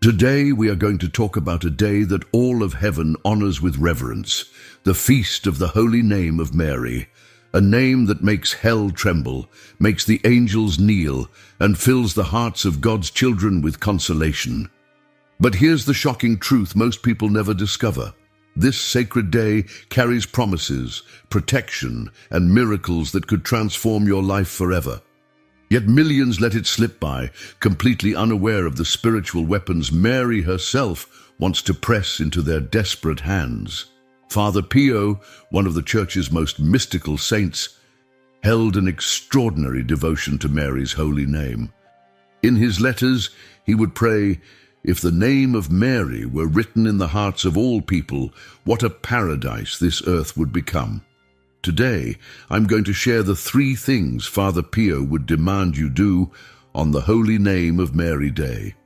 Today we are going to talk about a day that all of heaven honors with reverence, the feast of the holy name of Mary, a name that makes hell tremble, makes the angels kneel, and fills the hearts of God's children with consolation. But here's the shocking truth most people never discover. This sacred day carries promises, protection, and miracles that could transform your life forever. Yet millions let it slip by, completely unaware of the spiritual weapons Mary herself wants to press into their desperate hands. Father Pio, one of the Church's most mystical saints, held an extraordinary devotion to Mary's holy name. In his letters, he would pray, "If the name of Mary were written in the hearts of all people, what a paradise this earth would become." Today, I'm going to share the 3 things Father Pio would demand you do on the Holy Name of Mary Day.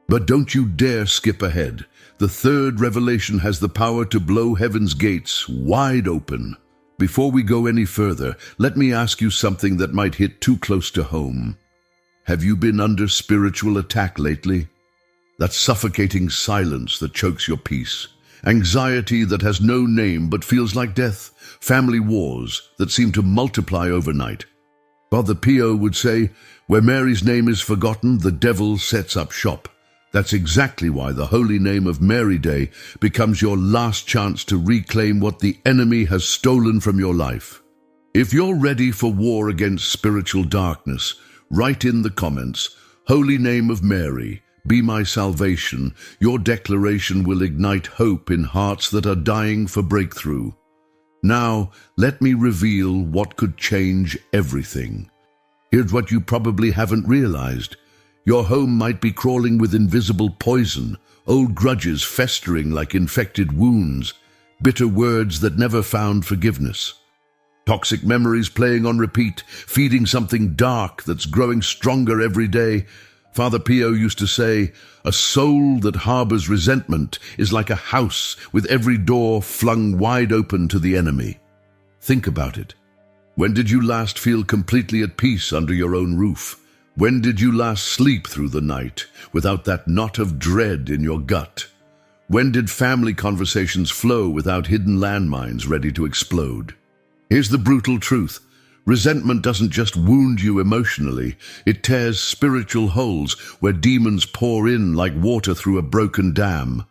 But don't you dare skip ahead. The 3rd revelation has the power to blow heaven's gates wide open. Before we go any further, let me ask you something that might hit too close to home. Have you been under spiritual attack lately? That suffocating silence that chokes your peace. Anxiety that has no name but feels like death. Family wars that seem to multiply overnight. Father Pio would say, where Mary's name is forgotten, the devil sets up shop. That's exactly why the Holy Name of Mary Day becomes your last chance to reclaim what the enemy has stolen from your life. If you're ready for war against spiritual darkness, write in the comments, "Holy Name of Mary, be my salvation." Your declaration will ignite hope in hearts that are dying for breakthrough. Now, let me reveal what could change everything. Here's what you probably haven't realized. Your home might be crawling with invisible poison, old grudges festering like infected wounds, bitter words that never found forgiveness. Toxic memories playing on repeat, feeding something dark that's growing stronger every day. Father Pio used to say, "A soul that harbors resentment is like a house with every door flung wide open to the enemy." Think about it. When did you last feel completely at peace under your own roof? When did you last sleep through the night without that knot of dread in your gut? When did family conversations flow without hidden landmines ready to explode? Here's the brutal truth. Resentment doesn't just wound you emotionally, it tears spiritual holes where demons pour in like water through a broken dam.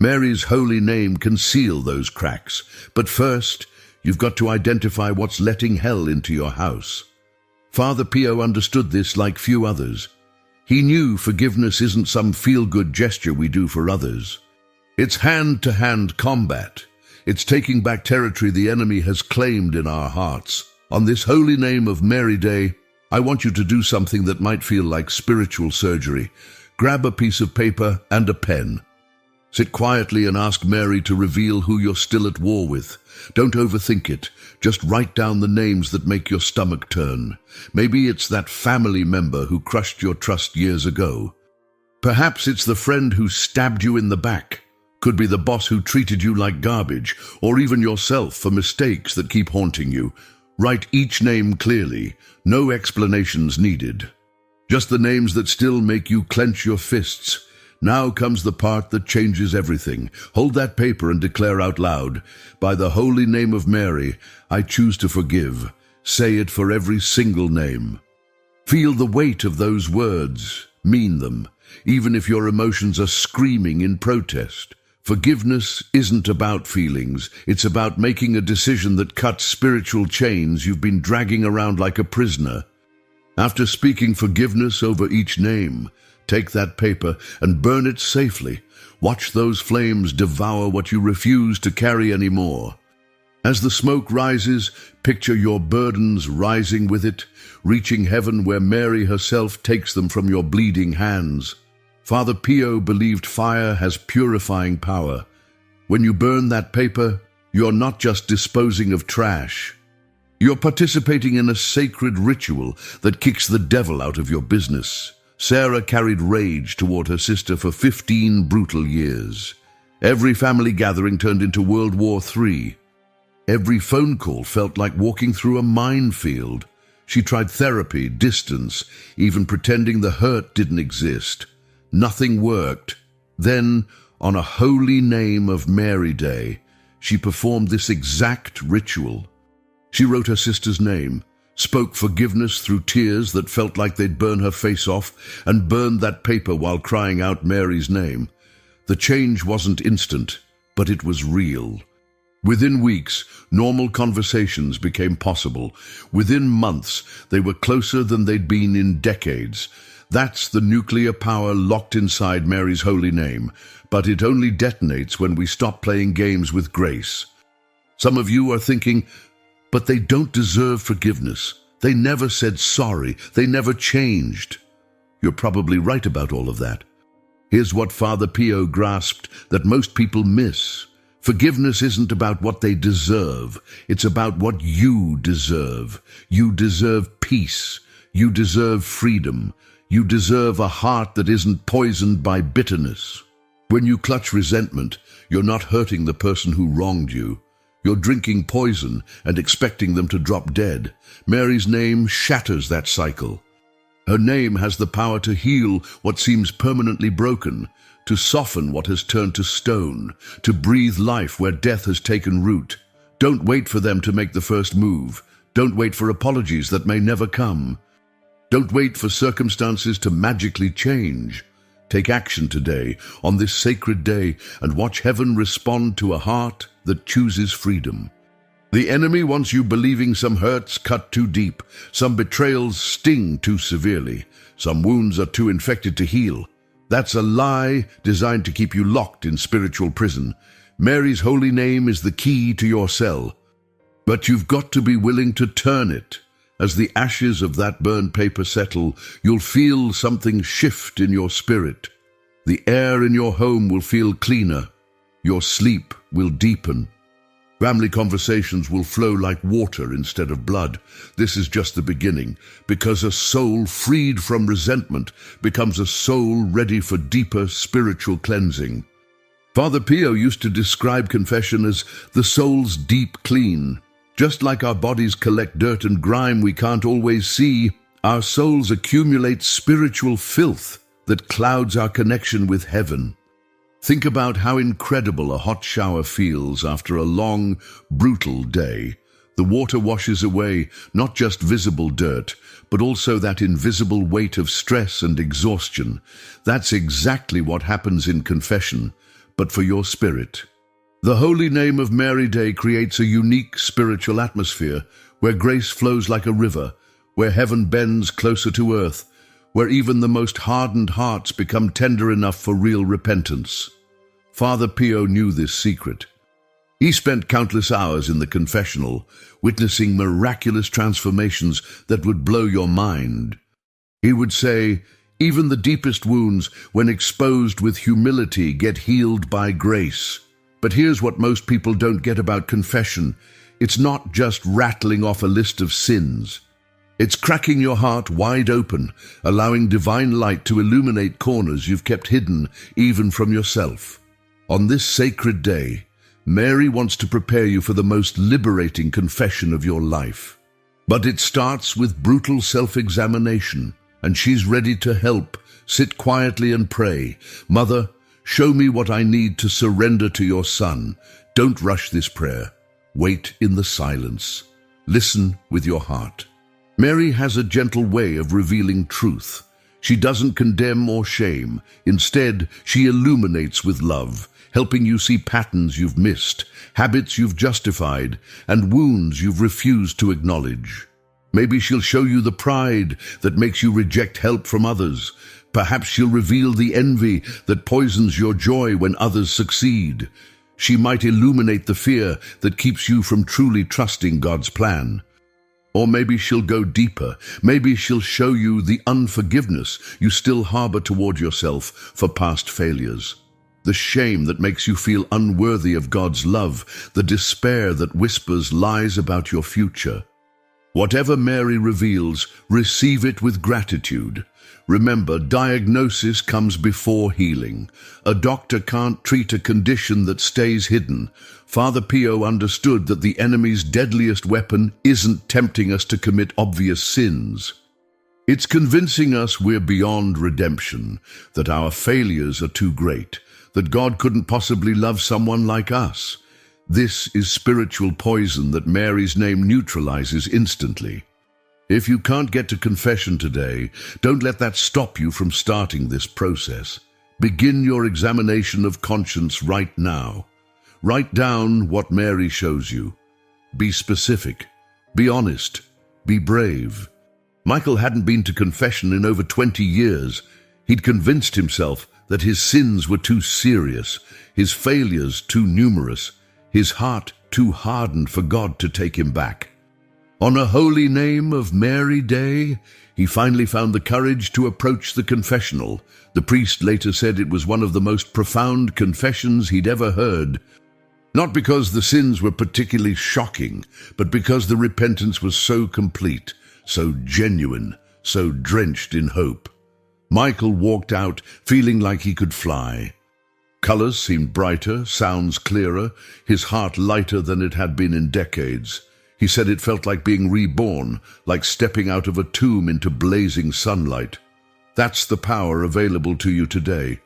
Mary's holy name can seal those cracks, but first, you've got to identify what's letting hell into your house. Father Pio understood this like few others. He knew forgiveness isn't some feel-good gesture we do for others. It's hand-to-hand combat. It's taking back territory the enemy has claimed in our hearts. On this Holy Name of Mary Day, I want you to do something that might feel like spiritual surgery. Grab a piece of paper and a pen. Sit quietly and ask Mary to reveal who you're still at war with. Don't overthink it. Just write down the names that make your stomach turn. Maybe it's that family member who crushed your trust years ago. Perhaps it's the friend who stabbed you in the back. Could be the boss who treated you like garbage, or even yourself for mistakes that keep haunting you. Write each name clearly, no explanations needed. Just the names that still make you clench your fists. Now comes the part that changes everything. Hold that paper and declare out loud, "By the holy name of Mary, I choose to forgive." Say it for every single name. Feel the weight of those words. Mean them, even if your emotions are screaming in protest. Forgiveness isn't about feelings. It's about making a decision that cuts spiritual chains you've been dragging around like a prisoner. After speaking forgiveness over each name, take that paper and burn it safely. Watch those flames devour what you refuse to carry anymore. As the smoke rises, picture your burdens rising with it, reaching heaven where Mary herself takes them from your bleeding hands. Father Pio believed fire has purifying power. When you burn that paper, you're not just disposing of trash. You're participating in a sacred ritual that kicks the devil out of your business. Sarah carried rage toward her sister for 15 brutal years. Every family gathering turned into World War III. Every phone call felt like walking through a minefield. She tried therapy, distance, even pretending the hurt didn't exist. Nothing worked. Then, on a Holy Name of Mary Day, she performed this exact ritual. She wrote her sister's name, spoke forgiveness through tears that felt like they'd burn her face off, and burned that paper while crying out Mary's name. The change wasn't instant, but it was real. Within weeks, normal conversations became possible. Within months, they were closer than they'd been in decades. That's the nuclear power locked inside Mary's holy name, but it only detonates when we stop playing games with grace. Some of you are thinking, but they don't deserve forgiveness. They never said sorry. They never changed. You're probably right about all of that. Here's what Father Pio grasped that most people miss. Forgiveness isn't about what they deserve. It's about what you deserve. You deserve peace. You deserve freedom. You deserve a heart that isn't poisoned by bitterness. When you clutch resentment, you're not hurting the person who wronged you. You're drinking poison and expecting them to drop dead. Mary's name shatters that cycle. Her name has the power to heal what seems permanently broken, to soften what has turned to stone, to breathe life where death has taken root. Don't wait for them to make the first move. Don't wait for apologies that may never come. Don't wait for circumstances to magically change. Take action today, on this sacred day, and watch heaven respond to a heart that chooses freedom. The enemy wants you believing some hurts cut too deep, some betrayals sting too severely, some wounds are too infected to heal. That's a lie designed to keep you locked in spiritual prison. Mary's holy name is the key to your cell. But you've got to be willing to turn it. As the ashes of that burned paper settle, you'll feel something shift in your spirit. The air in your home will feel cleaner. Your sleep will deepen. Family conversations will flow like water instead of blood. This is just the beginning, because a soul freed from resentment becomes a soul ready for deeper spiritual cleansing. Father Pio used to describe confession as the soul's deep clean. Just like our bodies collect dirt and grime we can't always see, our souls accumulate spiritual filth that clouds our connection with heaven. Think about how incredible a hot shower feels after a long, brutal day. The water washes away not just visible dirt, but also that invisible weight of stress and exhaustion. That's exactly what happens in confession, but for your spirit. The Holy Name of Mary Day creates a unique spiritual atmosphere where grace flows like a river, where heaven bends closer to earth, where even the most hardened hearts become tender enough for real repentance. Father Pio knew this secret. He spent countless hours in the confessional, witnessing miraculous transformations that would blow your mind. He would say, even the deepest wounds, when exposed with humility, get healed by grace. But here's what most people don't get about confession. It's not just rattling off a list of sins. It's cracking your heart wide open, allowing divine light to illuminate corners you've kept hidden even from yourself. On this sacred day, Mary wants to prepare you for the most liberating confession of your life. But it starts with brutal self-examination, and she's ready to help. Sit quietly and pray. Mother, show me what I need to surrender to your Son. Don't rush this prayer. Wait in the silence. Listen with your heart. Mary has a gentle way of revealing truth. She doesn't condemn or shame. Instead, she illuminates with love, helping you see patterns you've missed, habits you've justified, and wounds you've refused to acknowledge. Maybe she'll show you the pride that makes you reject help from others. Perhaps she'll reveal the envy that poisons your joy when others succeed. She might illuminate the fear that keeps you from truly trusting God's plan. Or maybe she'll go deeper. Maybe she'll show you the unforgiveness you still harbor toward yourself for past failures. The shame that makes you feel unworthy of God's love, the despair that whispers lies about your future. Whatever Mary reveals, receive it with gratitude. Remember, diagnosis comes before healing. A doctor can't treat a condition that stays hidden. Father Pio understood that the enemy's deadliest weapon isn't tempting us to commit obvious sins. It's convincing us we're beyond redemption, that our failures are too great. that God couldn't possibly love someone like us. This is spiritual poison that Mary's name neutralizes instantly. If you can't get to confession today, don't let that stop you from starting this process. Begin your examination of conscience right now. Write down what Mary shows you. Be specific. Be honest. Be brave. Michael hadn't been to confession in over 20 years. He'd convinced himself that his sins were too serious, his failures too numerous, his heart too hardened for God to take him back. On a holy name of Mary Day, he finally found the courage to approach the confessional. The priest later said it was one of the most profound confessions he'd ever heard. Not because the sins were particularly shocking, but because the repentance was so complete, so genuine, so drenched in hope. Michael walked out feeling like he could fly. Colors seemed brighter, sounds clearer, his heart lighter than it had been in decades. He said it felt like being reborn, like stepping out of a tomb into blazing sunlight. That's the power available to you today.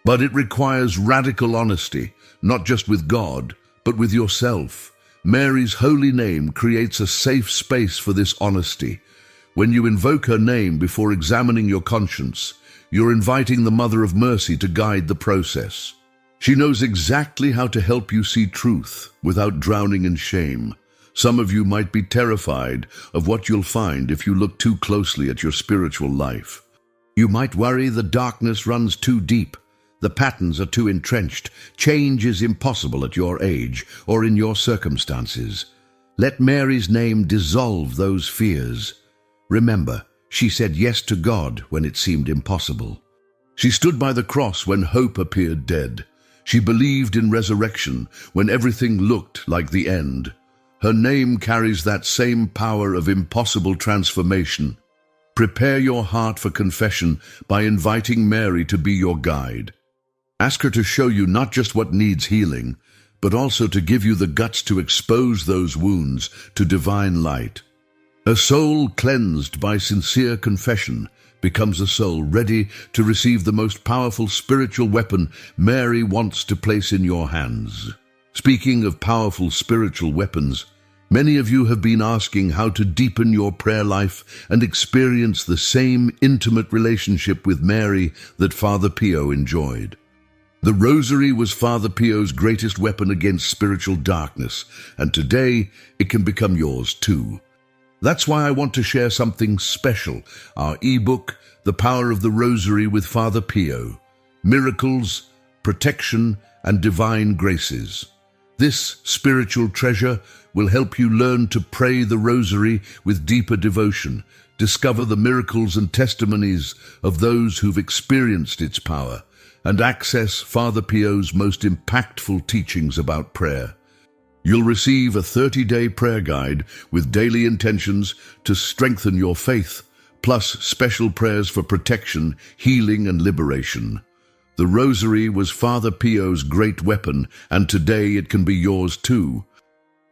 But it requires radical honesty, not just with God, but with yourself. Mary's holy name creates a safe space for this honesty. When you invoke her name before examining your conscience, you're inviting the Mother of Mercy to guide the process. She knows exactly how to help you see truth without drowning in shame. Some of you might be terrified of what you'll find if you look too closely at your spiritual life. You might worry the darkness runs too deep. The patterns are too entrenched. Change is impossible at your age or in your circumstances. Let Mary's name dissolve those fears. Remember, she said yes to God when it seemed impossible. She stood by the cross when hope appeared dead. She believed in resurrection when everything looked like the end. Her name carries that same power of impossible transformation. Prepare your heart for confession by inviting Mary to be your guide. Ask her to show you not just what needs healing, but also to give you the guts to expose those wounds to divine light. A soul cleansed by sincere confession becomes a soul ready to receive the most powerful spiritual weapon Mary wants to place in your hands. Speaking of powerful spiritual weapons, many of you have been asking how to deepen your prayer life and experience the same intimate relationship with Mary that Father Pio enjoyed. The Rosary was Father Pio's greatest weapon against spiritual darkness, and today it can become yours too. That's why I want to share something special, our ebook, The Power of the Rosary with Father Pio, Miracles, Protection, and Divine Graces. This spiritual treasure will help you learn to pray the Rosary with deeper devotion, discover the miracles and testimonies of those who've experienced its power, and access Father Pio's most impactful teachings about prayer. You'll receive a 30-day prayer guide with daily intentions to strengthen your faith, plus special prayers for protection, healing, and liberation. The Rosary was Father Pio's great weapon, and today it can be yours too.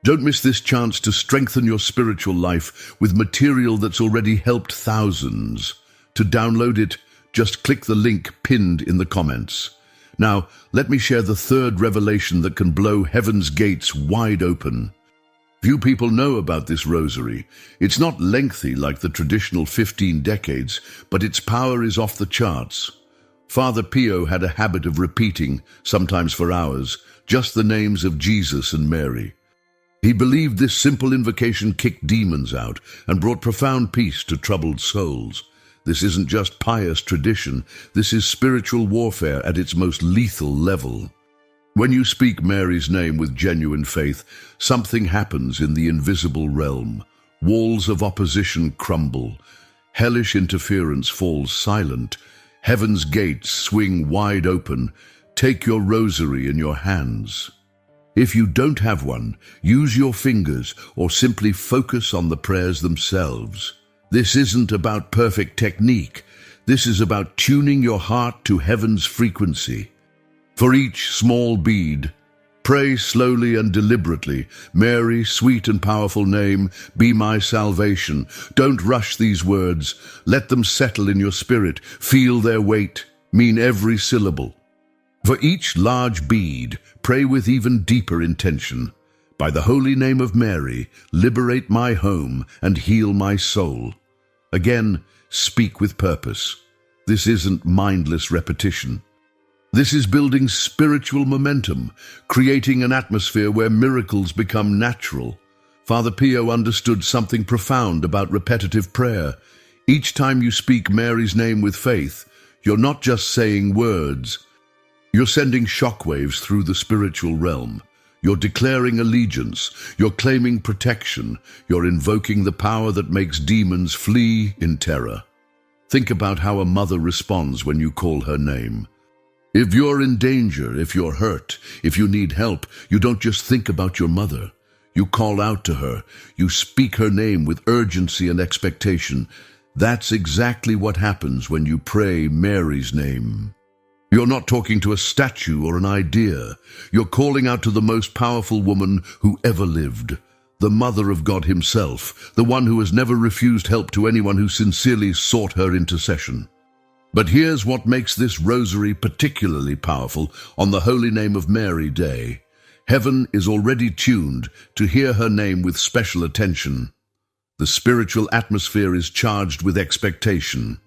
Don't miss this chance to strengthen your spiritual life with material that's already helped thousands. To download it, just click the link pinned in the comments. Now, let me share the third revelation that can blow heaven's gates wide open. Few people know about this Rosary. It's not lengthy like the traditional 15 decades, but its power is off the charts. Father Pio had a habit of repeating, sometimes for hours, just the names of Jesus and Mary. He believed this simple invocation kicked demons out and brought profound peace to troubled souls. This isn't just pious tradition, this is spiritual warfare at its most lethal level. When you speak Mary's name with genuine faith, something happens in the invisible realm. Walls of opposition crumble. Hellish interference falls silent. Heaven's gates swing wide open. Take your rosary in your hands. If you don't have one, use your fingers or simply focus on the prayers themselves. This isn't about perfect technique. This is about tuning your heart to heaven's frequency. For each small bead, pray slowly and deliberately. Mary, sweet and powerful name, be my salvation. Don't rush these words. Let them settle in your spirit. Feel their weight. Mean every syllable. For each large bead, pray with even deeper intention. By the holy name of Mary, liberate my home and heal my soul. Again, speak with purpose. This isn't mindless repetition. This is building spiritual momentum, creating an atmosphere where miracles become natural. Father Pio understood something profound about repetitive prayer. Each time you speak Mary's name with faith, you're not just saying words. You're sending shockwaves through the spiritual realm. You're declaring allegiance. You're claiming protection. You're invoking the power that makes demons flee in terror. Think about how a mother responds when you call her name. If you're in danger, if you're hurt, if you need help, you don't just think about your mother. You call out to her. You speak her name with urgency and expectation. That's exactly what happens when you pray Mary's name. You're not talking to a statue or an idea. You're calling out to the most powerful woman who ever lived, the Mother of God himself, the one who has never refused help to anyone who sincerely sought her intercession. But here's what makes this rosary particularly powerful on the Holy Name of Mary Day. Heaven is already tuned to hear her name with special attention. The spiritual atmosphere is charged with expectation.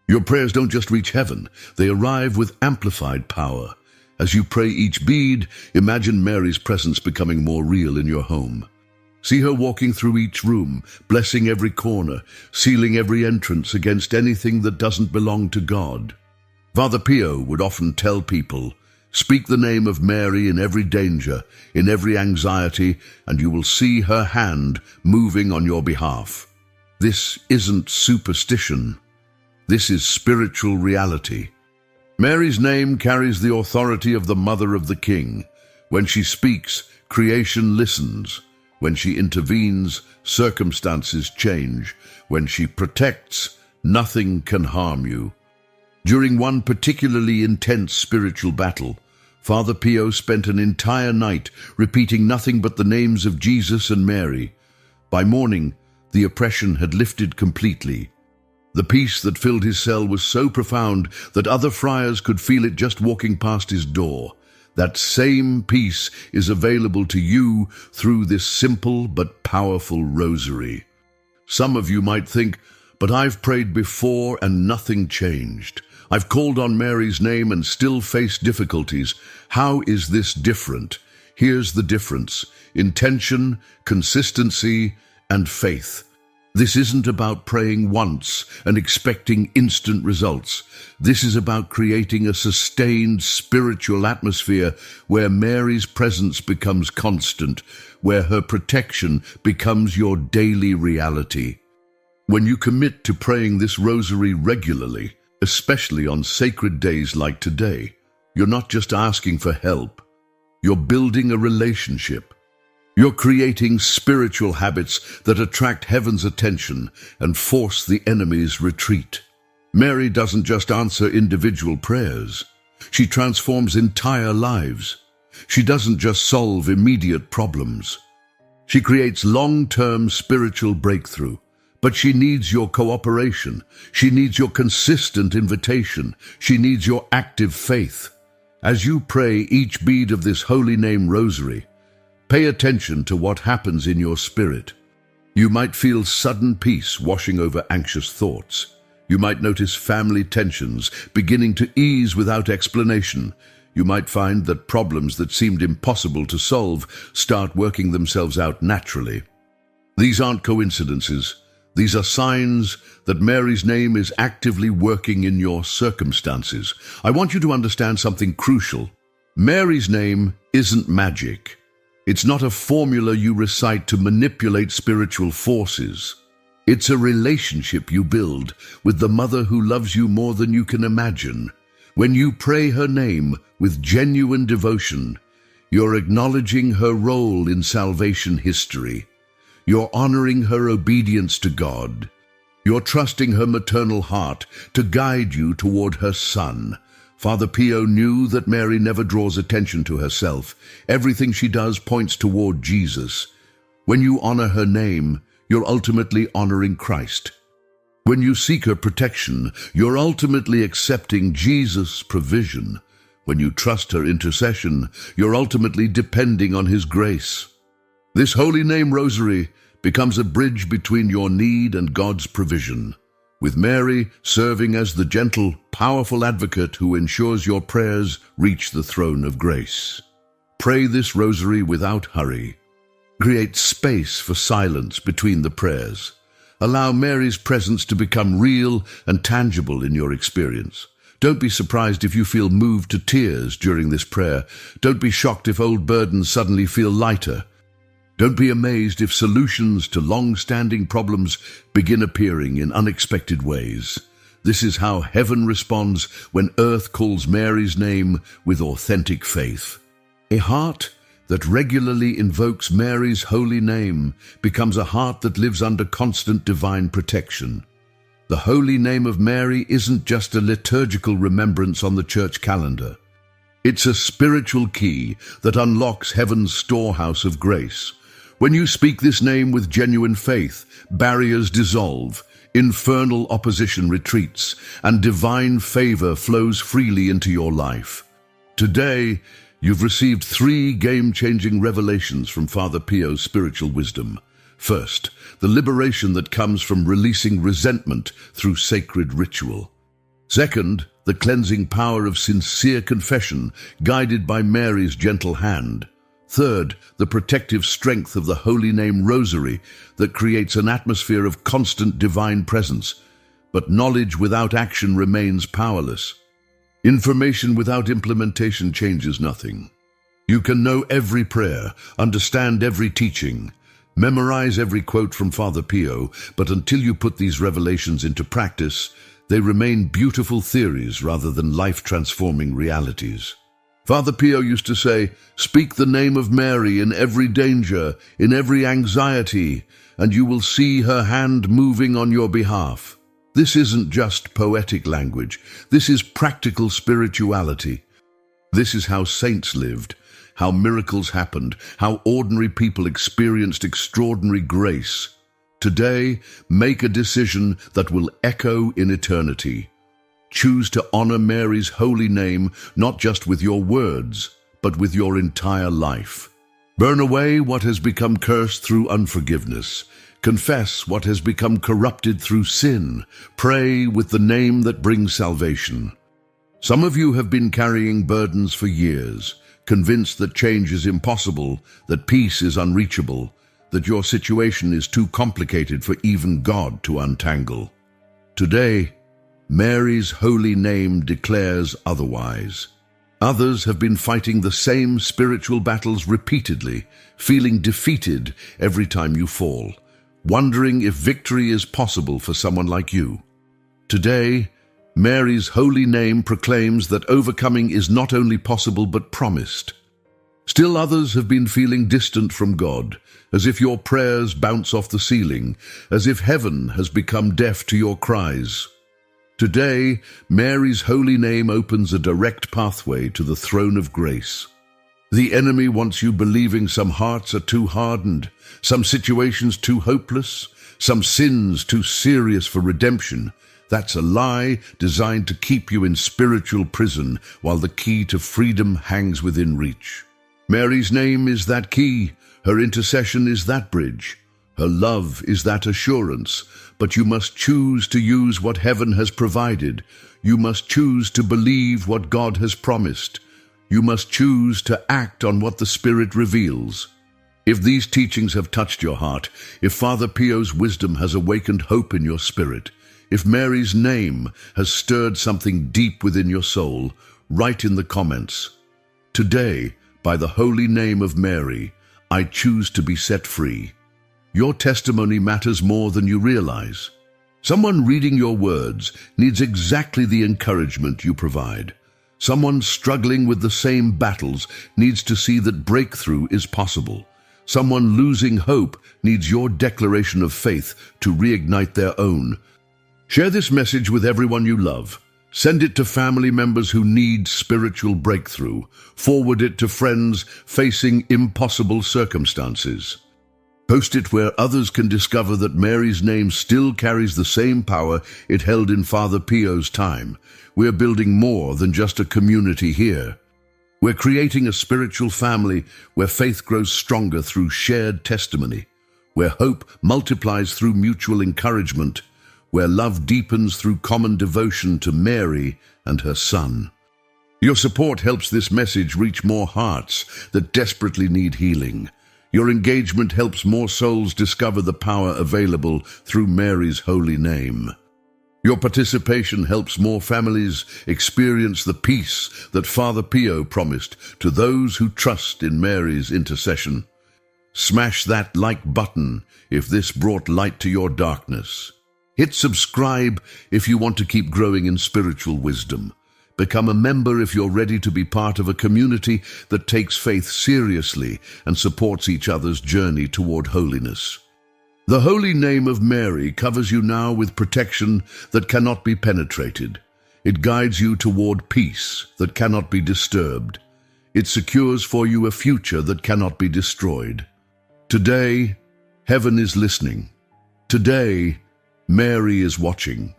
Your prayers don't just reach heaven, they arrive with amplified power. As you pray each bead, imagine Mary's presence becoming more real in your home. See her walking through each room, blessing every corner, sealing every entrance against anything that doesn't belong to God. Father Pio would often tell people, speak the name of Mary in every danger, in every anxiety, and you will see her hand moving on your behalf. This isn't superstition. This is spiritual reality. Mary's name carries the authority of the Mother of the King. When she speaks, creation listens. When she intervenes, circumstances change. When she protects, nothing can harm you. During one particularly intense spiritual battle, Father Pio spent an entire night repeating nothing but the names of Jesus and Mary. By morning, the oppression had lifted completely. The peace that filled his cell was so profound that other friars could feel it just walking past his door. That same peace is available to you through this simple but powerful rosary. Some of you might think, but I've prayed before and nothing changed. I've called on Mary's name and still face difficulties. How is this different? Here's the difference: intention, consistency, and faith. This isn't about praying once and expecting instant results. This is about creating a sustained spiritual atmosphere where Mary's presence becomes constant, where her protection becomes your daily reality. When you commit to praying this rosary regularly, especially on sacred days like today, you're not just asking for help. You're building a relationship. You're creating spiritual habits that attract heaven's attention and force the enemy's retreat. Mary doesn't just answer individual prayers. She transforms entire lives. She doesn't just solve immediate problems. She creates long-term spiritual breakthrough. But she needs your cooperation. She needs your consistent invitation. She needs your active faith. As you pray each bead of this holy name rosary, pay attention to what happens in your spirit. You might feel sudden peace washing over anxious thoughts. You might notice family tensions beginning to ease without explanation. You might find that problems that seemed impossible to solve start working themselves out naturally. These aren't coincidences. These are signs that Mary's name is actively working in your circumstances. I want you to understand something crucial. Mary's name isn't magic. It's not a formula you recite to manipulate spiritual forces. It's a relationship you build with the Mother who loves you more than you can imagine. When you pray her name with genuine devotion, you're acknowledging her role in salvation history. You're honoring her obedience to God. You're trusting her maternal heart to guide you toward her Son. Father Pio knew that Mary never draws attention to herself. Everything she does points toward Jesus. When you honor her name, you're ultimately honoring Christ. When you seek her protection, you're ultimately accepting Jesus' provision. When you trust her intercession, you're ultimately depending on His grace. This holy name rosary becomes a bridge between your need and God's provision, with Mary serving as the gentle, powerful advocate who ensures your prayers reach the throne of grace. Pray this rosary without hurry. Create space for silence between the prayers. Allow Mary's presence to become real and tangible in your experience. Don't be surprised if you feel moved to tears during this prayer. Don't be shocked if old burdens suddenly feel lighter. Don't be amazed if solutions to long-standing problems begin appearing in unexpected ways. This is how heaven responds when earth calls Mary's name with authentic faith. A heart that regularly invokes Mary's holy name becomes a heart that lives under constant divine protection. The holy name of Mary isn't just a liturgical remembrance on the church calendar. It's a spiritual key that unlocks heaven's storehouse of grace. When you speak this name with genuine faith, barriers dissolve, infernal opposition retreats, and divine favor flows freely into your life. Today, you've received 3 game-changing revelations from Father Pio's spiritual wisdom. First, the liberation that comes from releasing resentment through sacred ritual. Second, the cleansing power of sincere confession, guided by Mary's gentle hand. Third, the protective strength of the holy name rosary that creates an atmosphere of constant divine presence. But knowledge without action remains powerless. Information without implementation changes nothing. You can know every prayer, understand every teaching, memorize every quote from Father Pio, but until you put these revelations into practice, they remain beautiful theories rather than life-transforming realities. Father Pio used to say, "Speak the name of Mary in every danger, in every anxiety, and you will see her hand moving on your behalf." This isn't just poetic language. This is practical spirituality. This is how saints lived, how miracles happened, how ordinary people experienced extraordinary grace. Today, make a decision that will echo in eternity. Choose to honor Mary's holy name, not just with your words, but with your entire life. Burn away what has become cursed through unforgiveness. Confess what has become corrupted through sin. Pray with the name that brings salvation. Some of you have been carrying burdens for years, convinced that change is impossible, that peace is unreachable, that your situation is too complicated for even God to untangle. Today, Mary's holy name declares otherwise. Others have been fighting the same spiritual battles repeatedly, feeling defeated every time you fall, wondering if victory is possible for someone like you. Today, Mary's holy name proclaims that overcoming is not only possible but promised. Still others have been feeling distant from God, as if your prayers bounce off the ceiling, as if heaven has become deaf to your cries. Today, Mary's holy name opens a direct pathway to the throne of grace. The enemy wants you believing some hearts are too hardened, some situations too hopeless, some sins too serious for redemption. That's a lie designed to keep you in spiritual prison while the key to freedom hangs within reach. Mary's name is that key. Her intercession is that bridge. Her love is that assurance. But you must choose to use what heaven has provided. You must choose to believe what God has promised. You must choose to act on what the Spirit reveals. If these teachings have touched your heart, if Father Pio's wisdom has awakened hope in your spirit, if Mary's name has stirred something deep within your soul, write in the comments, "Today, by the holy name of Mary, I choose to be set free." Your testimony matters more than you realize. Someone reading your words needs exactly the encouragement you provide. Someone struggling with the same battles needs to see that breakthrough is possible. Someone losing hope needs your declaration of faith to reignite their own. Share this message with everyone you love. Send it to family members who need spiritual breakthrough. Forward it to friends facing impossible circumstances. Post it where others can discover that Mary's name still carries the same power it held in Father Pio's time. We're building more than just a community here. We're creating a spiritual family where faith grows stronger through shared testimony, where hope multiplies through mutual encouragement, where love deepens through common devotion to Mary and her Son. Your support helps this message reach more hearts that desperately need healing. Your engagement helps more souls discover the power available through Mary's holy name. Your participation helps more families experience the peace that Father Pio promised to those who trust in Mary's intercession. Smash that like button if this brought light to your darkness. Hit subscribe if you want to keep growing in spiritual wisdom. Become a member if you're ready to be part of a community that takes faith seriously and supports each other's journey toward holiness. The holy name of Mary covers you now with protection that cannot be penetrated. It guides you toward peace that cannot be disturbed. It secures for you a future that cannot be destroyed. Today, heaven is listening. Today, Mary is watching.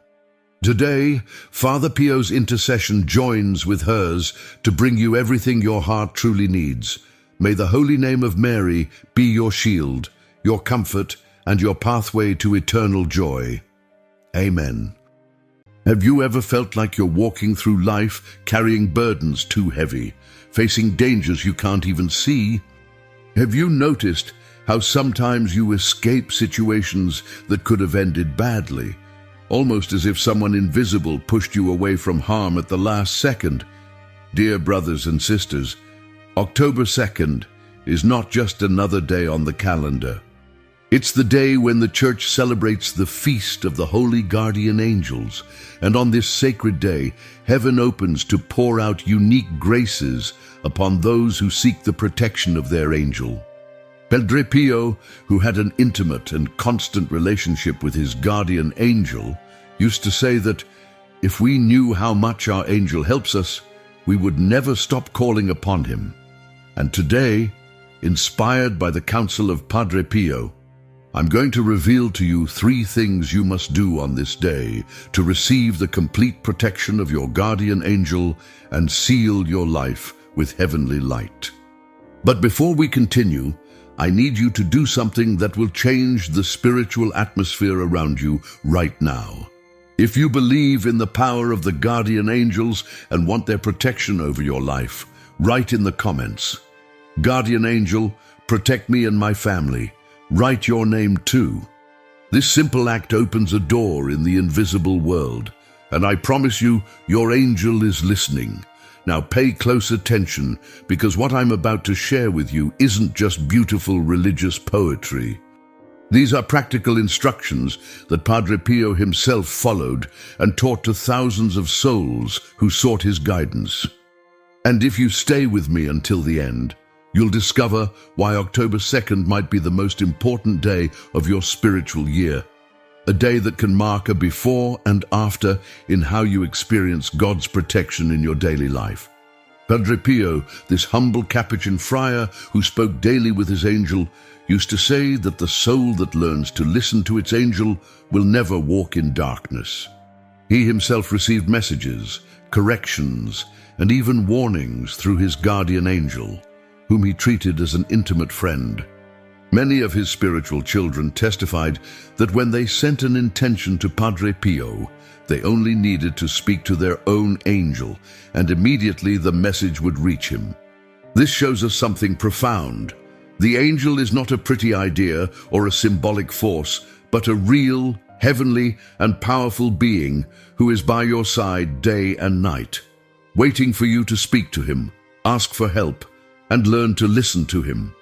Today, Father Pio's intercession joins with hers to bring you everything your heart truly needs. May the holy name of Mary be your shield, your comfort, and your pathway to eternal joy. Amen. Have you ever felt like you're walking through life carrying burdens too heavy, facing dangers you can't even see? Have you noticed how sometimes you escape situations that could have ended badly, almost as if someone invisible pushed you away from harm at the last second? Dear brothers and sisters, October 2nd is not just another day on the calendar. It's the day when the Church celebrates the feast of the holy guardian angels, and on this sacred day, heaven opens to pour out unique graces upon those who seek the protection of their angel. Padre Pio, who had an intimate and constant relationship with his guardian angel, used to say that if we knew how much our angel helps us, we would never stop calling upon him. And today, inspired by the counsel of Padre Pio, I'm going to reveal to you 3 things you must do on this day to receive the complete protection of your guardian angel and seal your life with heavenly light. But before we continue, I need you to do something that will change the spiritual atmosphere around you right now. If you believe in the power of the guardian angels and want their protection over your life, write in the comments, "Guardian angel, protect me and my family." Write your name too. This simple act opens a door in the invisible world, and I promise you, your angel is listening. Now pay close attention, because what I'm about to share with you isn't just beautiful religious poetry. These are practical instructions that Padre Pio himself followed and taught to thousands of souls who sought his guidance. And if you stay with me until the end, you'll discover why October 2nd might be the most important day of your spiritual year. A day that can mark a before and after in how you experience God's protection in your daily life. Padre Pio, this humble Capuchin friar who spoke daily with his angel, used to say that the soul that learns to listen to its angel will never walk in darkness. He himself received messages, corrections, and even warnings through his guardian angel, whom he treated as an intimate friend. Many of his spiritual children testified that when they sent an intention to Padre Pio, they only needed to speak to their own angel, and immediately the message would reach him. This shows us something profound. The angel is not a pretty idea or a symbolic force, but a real, heavenly, and powerful being who is by your side day and night, waiting for you to speak to him, ask for help, and learn to listen to him.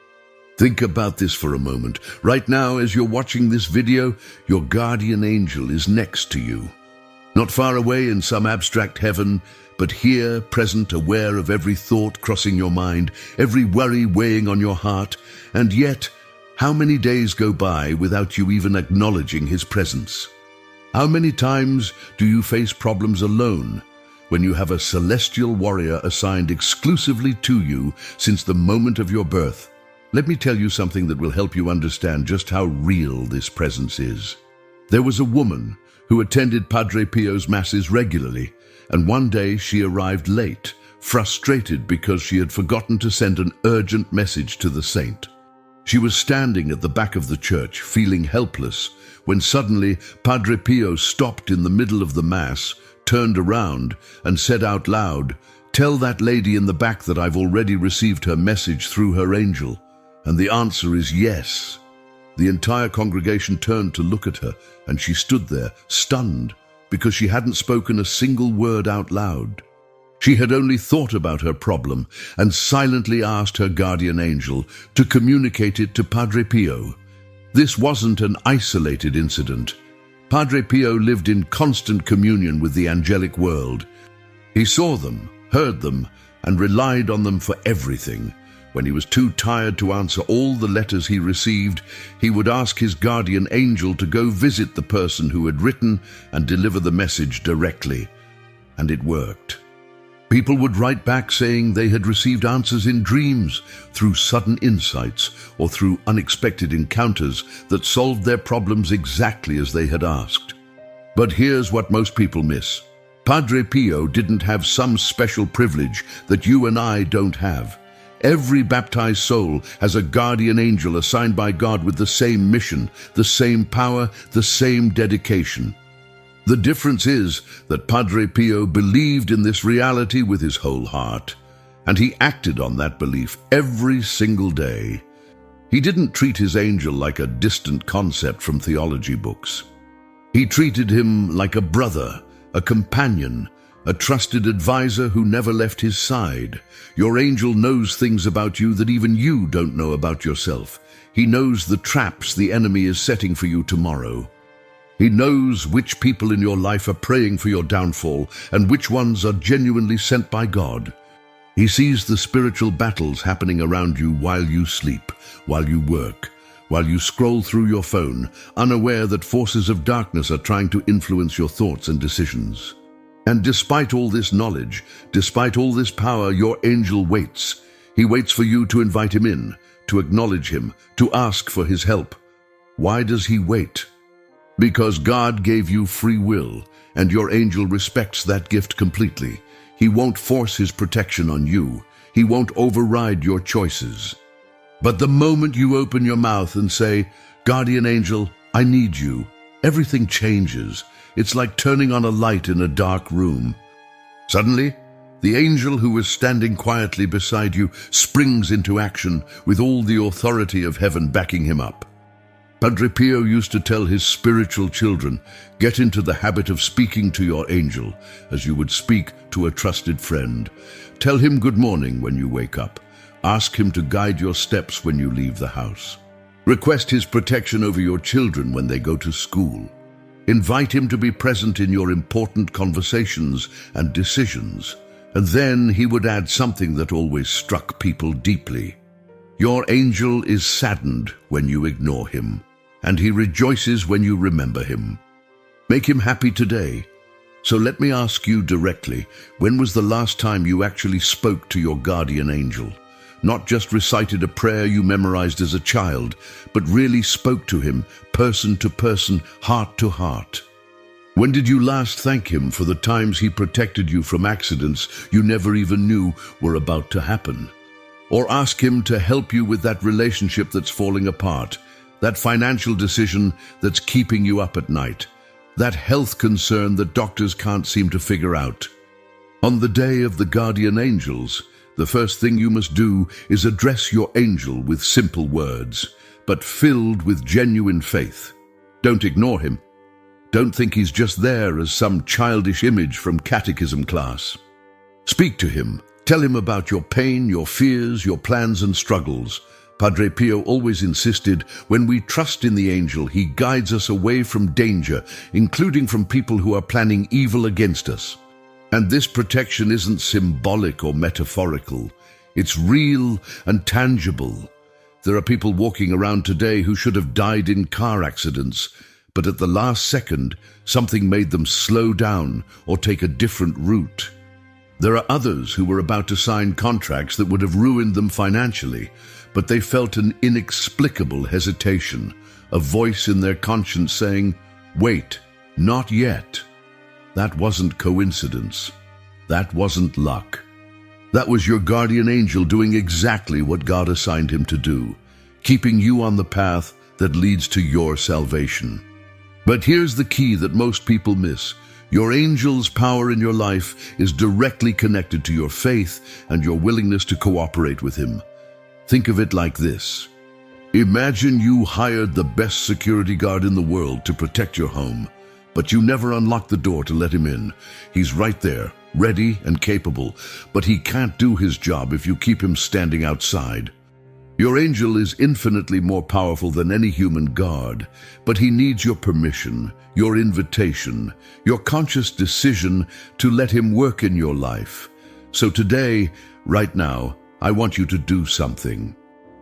Think about this for a moment. Right now, as you're watching this video, your guardian angel is next to you. Not far away in some abstract heaven, but here, present, aware of every thought crossing your mind, every worry weighing on your heart. And yet, how many days go by without you even acknowledging his presence? How many times do you face problems alone, when you have a celestial warrior assigned exclusively to you since the moment of your birth? Let me tell you something that will help you understand just how real this presence is. There was a woman who attended Padre Pio's masses regularly, and one day she arrived late, frustrated because she had forgotten to send an urgent message to the saint. She was standing at the back of the church, feeling helpless, when suddenly Padre Pio stopped in the middle of the Mass, turned around, and said out loud, "Tell that lady in the back that I've already received her message through her angel." And the answer is yes. The entire congregation turned to look at her, and she stood there, stunned, because she hadn't spoken a single word out loud. She had only thought about her problem and silently asked her guardian angel to communicate it to Padre Pio. This wasn't an isolated incident. Padre Pio lived in constant communion with the angelic world. He saw them, heard them, and relied on them for everything. When he was too tired to answer all the letters he received, he would ask his guardian angel to go visit the person who had written and deliver the message directly. And it worked. People would write back saying they had received answers in dreams, through sudden insights, or through unexpected encounters that solved their problems exactly as they had asked. But here's what most people miss. Padre Pio didn't have some special privilege that you and I don't have. Every baptized soul has a guardian angel assigned by God with the same mission, the same power, the same dedication. The difference is that Padre Pio believed in this reality with his whole heart, and he acted on that belief every single day. He didn't treat his angel like a distant concept from theology books. He treated him like a brother, a companion, a trusted advisor who never left his side. Your angel knows things about you that even you don't know about yourself. He knows the traps the enemy is setting for you tomorrow. He knows which people in your life are praying for your downfall and which ones are genuinely sent by God. He sees the spiritual battles happening around you while you sleep, while you work, while you scroll through your phone, unaware that forces of darkness are trying to influence your thoughts and decisions. And despite all this knowledge, despite all this power, your angel waits. He waits for you to invite him in, to acknowledge him, to ask for his help. Why does he wait? Because God gave you free will, and your angel respects that gift completely. He won't force his protection on you. He won't override your choices. But the moment you open your mouth and say, "Guardian angel, I need you," everything changes. It's like turning on a light in a dark room. Suddenly, the angel who was standing quietly beside you springs into action with all the authority of heaven backing him up. Padre Pio used to tell his spiritual children, get into the habit of speaking to your angel as you would speak to a trusted friend. Tell him good morning when you wake up. Ask him to guide your steps when you leave the house. Request his protection over your children when they go to school. Invite him to be present in your important conversations and decisions. And then he would add something that always struck people deeply. Your angel is saddened when you ignore him, and he rejoices when you remember him. Make him happy today. So let me ask you directly, when was the last time you actually spoke to your guardian angel? Not just recited a prayer you memorized as a child, but really spoke to him, person to person, heart to heart. When did you last thank him for the times he protected you from accidents you never even knew were about to happen? Or ask him to help you with that relationship that's falling apart, that financial decision that's keeping you up at night, that health concern that doctors can't seem to figure out. On the day of the guardian angels, the first thing you must do is address your angel with simple words, but filled with genuine faith. Don't ignore him. Don't think he's just there as some childish image from catechism class. Speak to him. Tell him about your pain, your fears, your plans and struggles. Padre Pio always insisted, when we trust in the angel, he guides us away from danger, including from people who are planning evil against us. And this protection isn't symbolic or metaphorical. It's real and tangible. There are people walking around today who should have died in car accidents, but at the last second, something made them slow down or take a different route. There are others who were about to sign contracts that would have ruined them financially, but they felt an inexplicable hesitation, a voice in their conscience saying, "Wait, not yet." That wasn't coincidence. That wasn't luck. That was your guardian angel doing exactly what God assigned him to do, keeping you on the path that leads to your salvation. But here's the key that most people miss. Your angel's power in your life is directly connected to your faith and your willingness to cooperate with him. Think of it like this. Imagine you hired the best security guard in the world to protect your home, but you never unlock the door to let him in. He's right there, ready and capable, but he can't do his job if you keep him standing outside. Your angel is infinitely more powerful than any human guard, but he needs your permission, your invitation, your conscious decision to let him work in your life. So today, right now, I want you to do something.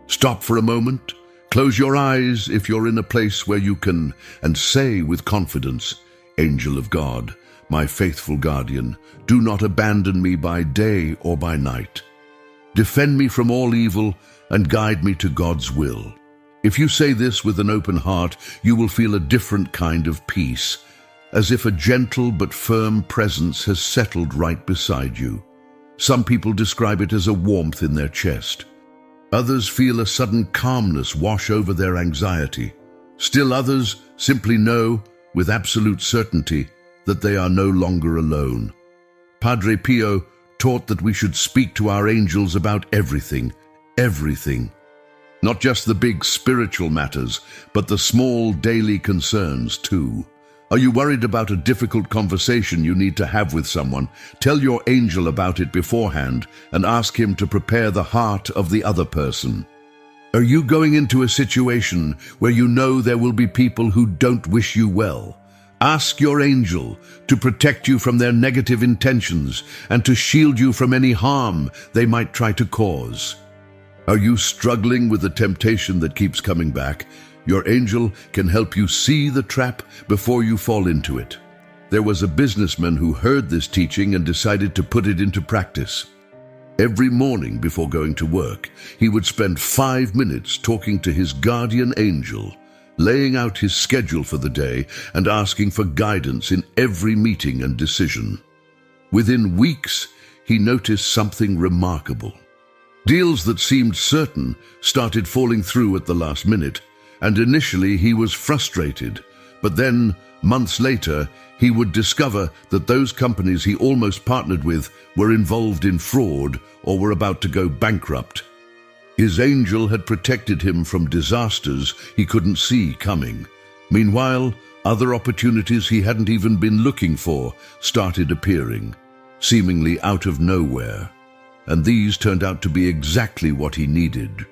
Stop for a moment, close your eyes if you're in a place where you can, and say with confidence, "Angel of God, my faithful guardian, do not abandon me by day or by night. Defend me from all evil and guide me to God's will." If you say this with an open heart, you will feel a different kind of peace, as if a gentle but firm presence has settled right beside you. Some people describe it as a warmth in their chest. Others feel a sudden calmness wash over their anxiety. Still others simply know, with absolute certainty, that they are no longer alone. Padre Pio taught that we should speak to our angels about everything. Everything. Not just the big spiritual matters, but the small daily concerns too. Are you worried about a difficult conversation you need to have with someone? Tell your angel about it beforehand and ask him to prepare the heart of the other person. Are you going into a situation where you know there will be people who don't wish you well? Ask your angel to protect you from their negative intentions and to shield you from any harm they might try to cause. Are you struggling with the temptation that keeps coming back? Your angel can help you see the trap before you fall into it. There was a businessman who heard this teaching and decided to put it into practice. Every morning before going to work, he would spend 5 minutes talking to his guardian angel, laying out his schedule for the day and asking for guidance in every meeting and decision. Within weeks, he noticed something remarkable. Deals that seemed certain started falling through at the last minute, and initially he was frustrated, but then, months later, he would discover that those companies he almost partnered with were involved in fraud or were about to go bankrupt. His angel had protected him from disasters he couldn't see coming. Meanwhile, other opportunities he hadn't even been looking for started appearing, seemingly out of nowhere. And these turned out to be exactly what he needed.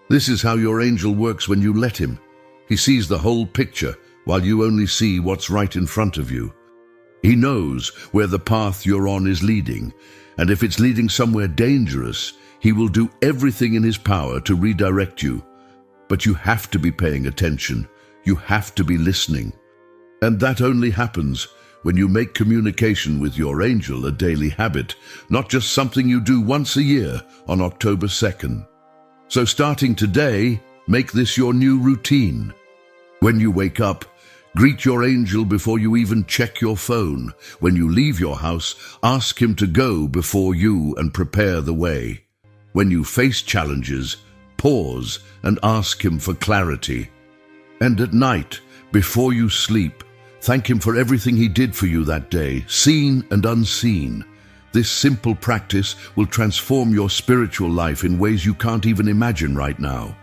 This is how your angel works when you let him. He sees the whole picture while you only see what's right in front of you. He knows where the path you're on is leading, and if it's leading somewhere dangerous, he will do everything in his power to redirect you. But you have to be paying attention. You have to be listening. And that only happens when you make communication with your angel a daily habit, not just something you do once a year on October 2nd. So starting today, make this your new routine. When you wake up, greet your angel before you even check your phone. When you leave your house, ask him to go before you and prepare the way. When you face challenges, pause and ask him for clarity. And at night, before you sleep, thank him for everything he did for you that day, seen and unseen. This simple practice will transform your spiritual life in ways you can't even imagine right now.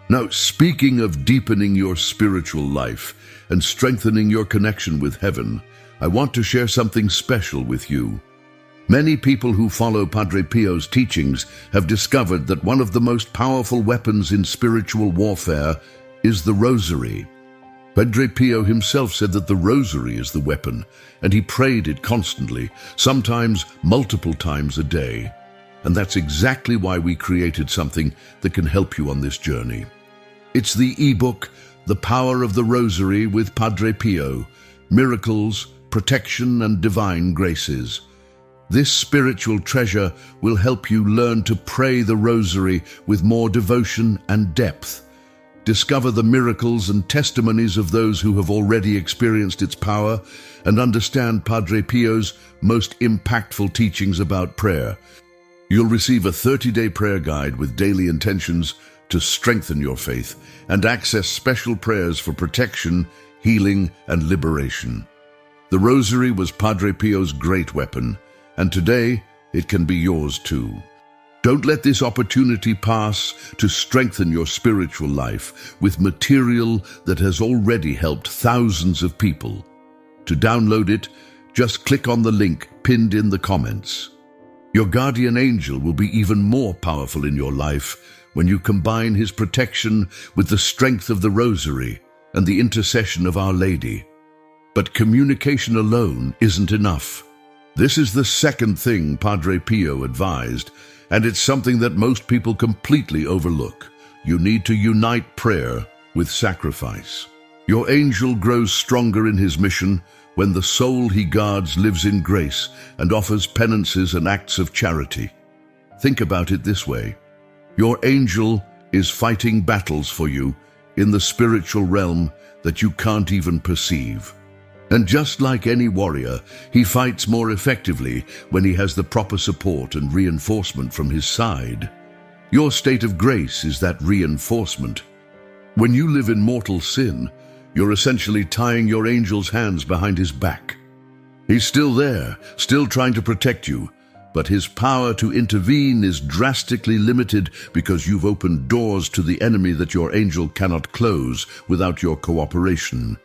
Now, speaking of deepening your spiritual life and strengthening your connection with heaven, I want to share something special with you. Many people who follow Padre Pio's teachings have discovered that one of the most powerful weapons in spiritual warfare is the Rosary. Padre Pio himself said that the Rosary is the weapon, and he prayed it constantly, sometimes multiple times a day. And that's exactly why we created something that can help you on this journey. It's the ebook, The Power of the Rosary with Padre Pio, Miracles, Protection and Divine Graces. This spiritual treasure will help you learn to pray the Rosary with more devotion and depth. Discover the miracles and testimonies of those who have already experienced its power, and understand Padre Pio's most impactful teachings about prayer. You'll receive a 30-day prayer guide with daily intentions to strengthen your faith and access special prayers for protection, healing, and liberation. The Rosary was Padre Pio's great weapon, and today it can be yours too. Don't let this opportunity pass to strengthen your spiritual life with material that has already helped thousands of people. To download it, just click on the link pinned in the comments. Your guardian angel will be even more powerful in your life when you combine his protection with the strength of the Rosary and the intercession of Our Lady. But communication alone isn't enough. This is the second thing Padre Pio advised, and it's something that most people completely overlook. You need to unite prayer with sacrifice. Your angel grows stronger in his mission when the soul he guards lives in grace and offers penances and acts of charity. Think about it this way. Your angel is fighting battles for you in the spiritual realm that you can't even perceive. And just like any warrior, he fights more effectively when he has the proper support and reinforcement from his side. Your state of grace is that reinforcement. When you live in mortal sin, you're essentially tying your angel's hands behind his back. He's still there, still trying to protect you, but his power to intervene is drastically limited because you've opened doors to the enemy that your angel cannot close without your cooperation.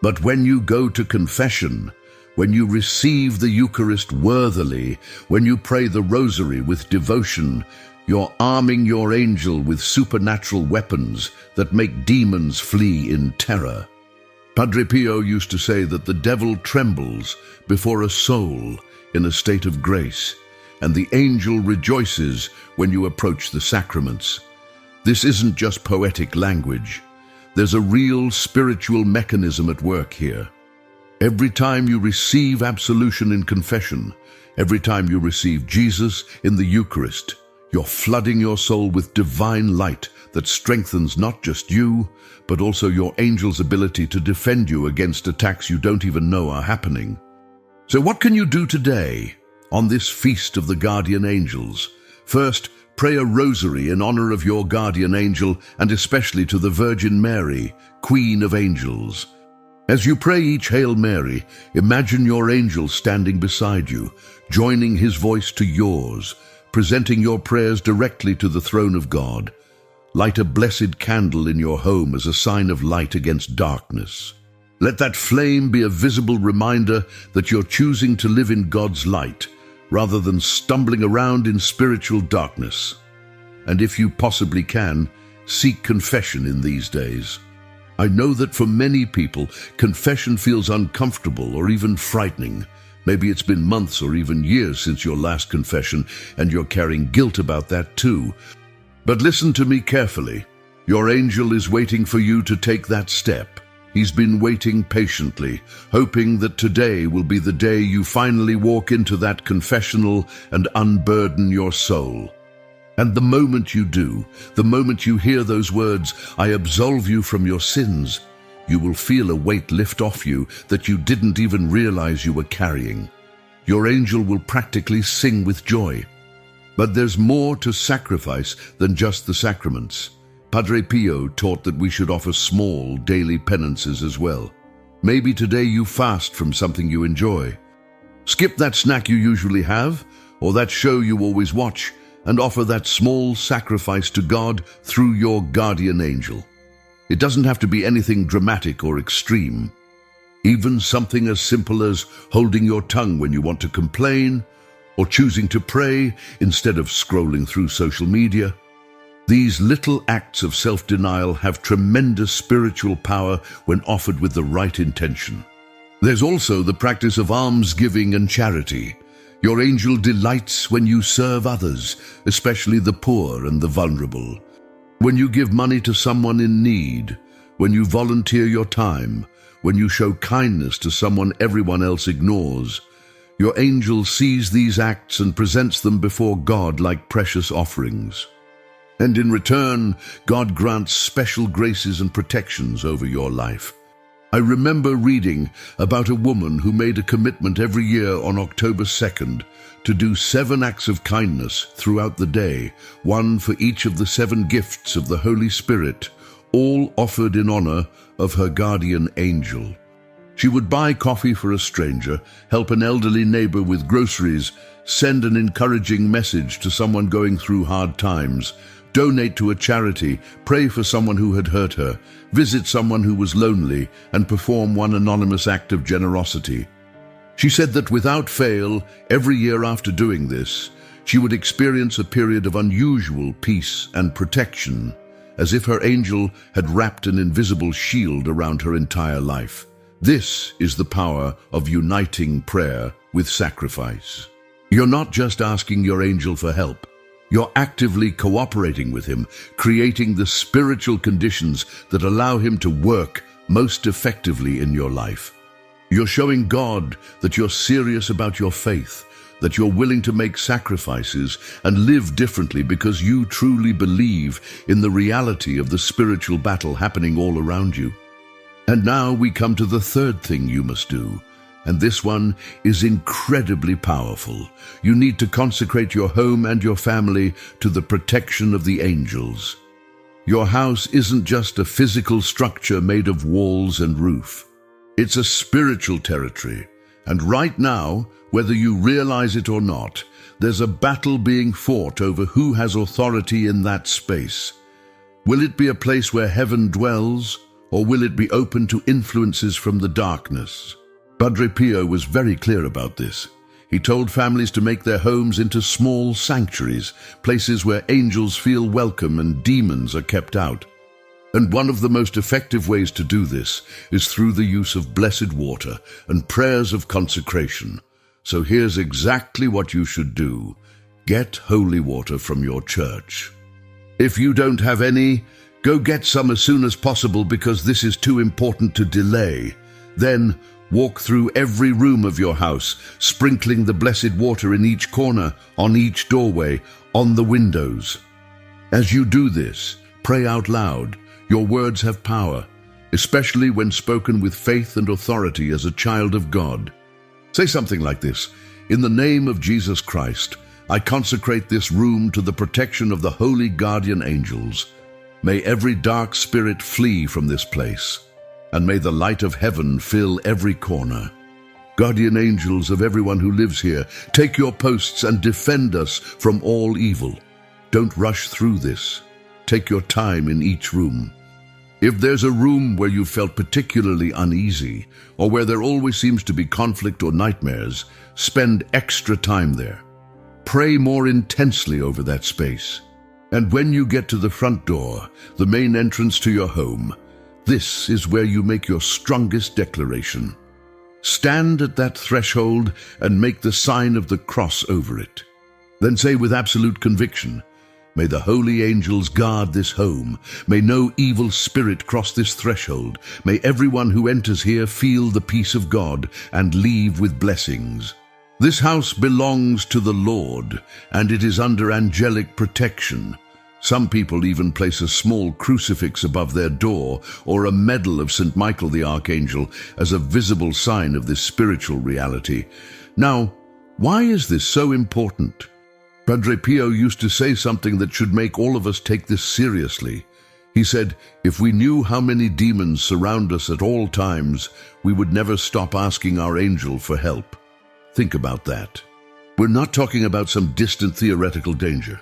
But when you go to confession, when you receive the Eucharist worthily, when you pray the Rosary with devotion, you're arming your angel with supernatural weapons that make demons flee in terror. Padre Pio used to say that the devil trembles before a soul in a state of grace, and the angel rejoices when you approach the sacraments. This isn't just poetic language. There's a real spiritual mechanism at work here. Every time you receive absolution in confession, every time you receive Jesus in the Eucharist, you're flooding your soul with divine light that strengthens not just you, but also your angel's ability to defend you against attacks you don't even know are happening. So what can you do today on this feast of the guardian angels? First, pray a rosary in honor of your guardian angel, and especially to the Virgin Mary, Queen of Angels. As you pray each Hail Mary, imagine your angel standing beside you, joining his voice to yours, presenting your prayers directly to the throne of God. Light a blessed candle in your home as a sign of light against darkness. Let that flame be a visible reminder that you're choosing to live in God's light, rather than stumbling around in spiritual darkness. And if you possibly can, seek confession in these days. I know that for many people, confession feels uncomfortable or even frightening. Maybe it's been months or even years since your last confession, and you're carrying guilt about that too. But listen to me carefully. Your angel is waiting for you to take that step. He's been waiting patiently, hoping that today will be the day you finally walk into that confessional and unburden your soul. And the moment you do, the moment you hear those words, "I absolve you from your sins," you will feel a weight lift off you that you didn't even realize you were carrying. Your angel will practically sing with joy. But there's more to sacrifice than just the sacraments. Padre Pio taught that we should offer small daily penances as well. Maybe today you fast from something you enjoy. Skip that snack you usually have, or that show you always watch, and offer that small sacrifice to God through your guardian angel. It doesn't have to be anything dramatic or extreme. Even something as simple as holding your tongue when you want to complain, or choosing to pray instead of scrolling through social media. These little acts of self-denial have tremendous spiritual power when offered with the right intention. There's also the practice of almsgiving and charity. Your angel delights when you serve others, especially the poor and the vulnerable. When you give money to someone in need, when you volunteer your time, when you show kindness to someone everyone else ignores, Your angel sees these acts and presents them before God like precious offerings. And in return, God grants special graces and protections over your life. I remember reading about a woman who made a commitment every year on October 2nd to do 7 acts of kindness throughout the day, one for each of the 7 gifts of the Holy Spirit, all offered in honor of her guardian angel. She would buy coffee for a stranger, help an elderly neighbor with groceries, send an encouraging message to someone going through hard times, donate to a charity, pray for someone who had hurt her, visit someone who was lonely, and perform one anonymous act of generosity. She said that without fail, every year after doing this, she would experience a period of unusual peace and protection, as if her angel had wrapped an invisible shield around her entire life. This is the power of uniting prayer with sacrifice. You're not just asking your angel for help. You're actively cooperating with him, creating the spiritual conditions that allow him to work most effectively in your life. You're showing God that you're serious about your faith, that you're willing to make sacrifices and live differently because you truly believe in the reality of the spiritual battle happening all around you. And now we come to the third thing you must do. And this one is incredibly powerful. You need to consecrate your home and your family to the protection of the angels. Your house isn't just a physical structure made of walls and roof. It's a spiritual territory. And right now, whether you realize it or not, there's a battle being fought over who has authority in that space. Will it be a place where heaven dwells, or will it be open to influences from the darkness? Padre Pio was very clear about this. He told families to make their homes into small sanctuaries, places where angels feel welcome and demons are kept out. And one of the most effective ways to do this is through the use of blessed water and prayers of consecration. So here's exactly what you should do. Get holy water from your church. If you don't have any, go get some as soon as possible because this is too important to delay. Then, walk through every room of your house, sprinkling the blessed water in each corner, on each doorway, on the windows. As you do this, pray out loud. Your words have power, especially when spoken with faith and authority as a child of God. Say something like this: "In the name of Jesus Christ, I consecrate this room to the protection of the holy guardian angels. May every dark spirit flee from this place, and may the light of heaven fill every corner. Guardian angels of everyone who lives here, take your posts and defend us from all evil. Don't rush through this. Take your time in each room. If there's a room where you felt particularly uneasy, or where there always seems to be conflict or nightmares, spend extra time there. Pray more intensely over that space. And when you get to the front door, the main entrance to your home, this is where you make your strongest declaration. Stand at that threshold and make the sign of the cross over it. Then say with absolute conviction, "May the holy angels guard this home. May no evil spirit cross this threshold. May everyone who enters here feel the peace of God and leave with blessings. This house belongs to the Lord, and it is under angelic protection." Some people even place a small crucifix above their door or a medal of St. Michael the Archangel as a visible sign of this spiritual reality. Now, why is this so important? Padre Pio used to say something that should make all of us take this seriously. He said, if we knew how many demons surround us at all times, we would never stop asking our angel for help. Think about that. We're not talking about some distant theoretical danger.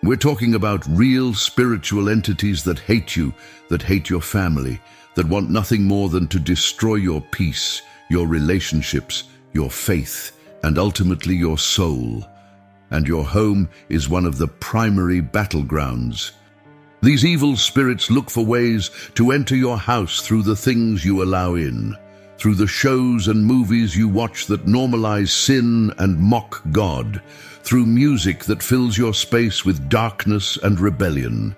We're talking about real spiritual entities that hate you, that hate your family, that want nothing more than to destroy your peace, your relationships, your faith, and ultimately your soul. And your home is one of the primary battlegrounds. These evil spirits look for ways to enter your house through the things you allow in, through the shows and movies you watch that normalize sin and mock God, through music that fills your space with darkness and rebellion,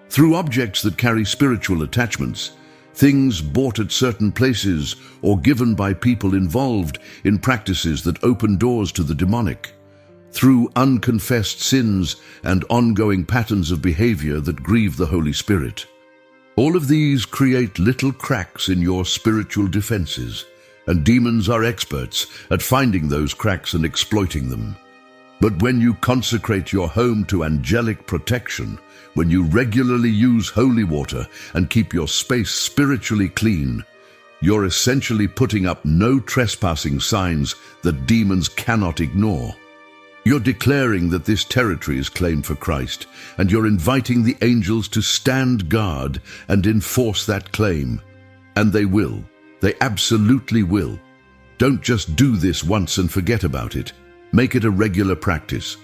through objects that carry spiritual attachments, things bought at certain places or given by people involved in practices that open doors to the demonic, through unconfessed sins and ongoing patterns of behavior that grieve the Holy Spirit. All of these create little cracks in your spiritual defenses, and demons are experts at finding those cracks and exploiting them. But when you consecrate your home to angelic protection, when you regularly use holy water and keep your space spiritually clean, you're essentially putting up no trespassing signs that demons cannot ignore. You're declaring that this territory is claimed for Christ, and you're inviting the angels to stand guard and enforce that claim. And they will. They absolutely will. Don't just do this once and forget about it. Make it a regular practice.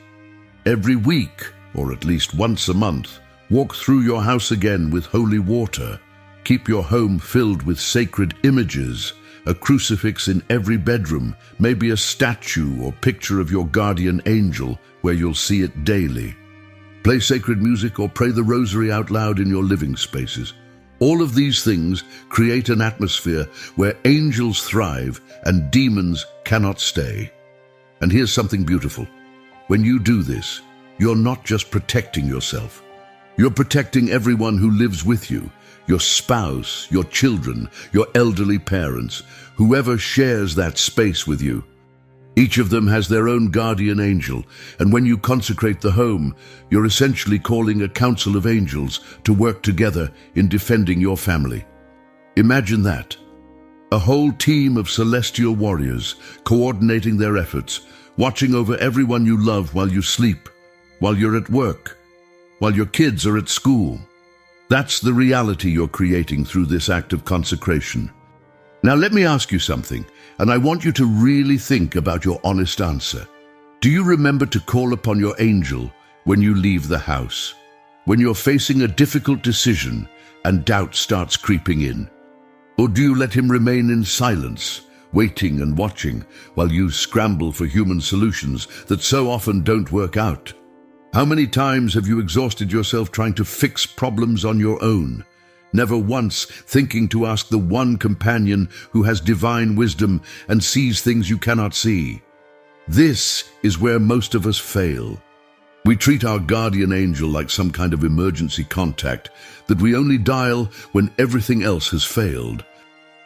Every week, or at least once a month, walk through your house again with holy water. Keep your home filled with sacred images, a crucifix in every bedroom, maybe a statue or picture of your guardian angel where you'll see it daily. Play sacred music or pray the Rosary out loud in your living spaces. All of these things create an atmosphere where angels thrive and demons cannot stay. And here's something beautiful. When you do this, you're not just protecting yourself. You're protecting everyone who lives with you, your spouse, your children, your elderly parents, whoever shares that space with you. Each of them has their own guardian angel, and when you consecrate the home, you're essentially calling a council of angels to work together in defending your family. Imagine that. A whole team of celestial warriors coordinating their efforts, watching over everyone you love while you sleep, while you're at work, while your kids are at school. That's the reality you're creating through this act of consecration. Now let me ask you something, and I want you to really think about your honest answer. Do you remember to call upon your angel when you leave the house? When you're facing a difficult decision and doubt starts creeping in? Or do you let him remain in silence, waiting and watching while you scramble for human solutions that so often don't work out? How many times have you exhausted yourself trying to fix problems on your own, never once thinking to ask the one companion who has divine wisdom and sees things you cannot see? This is where most of us fail. We treat our guardian angel like some kind of emergency contact that we only dial when everything else has failed.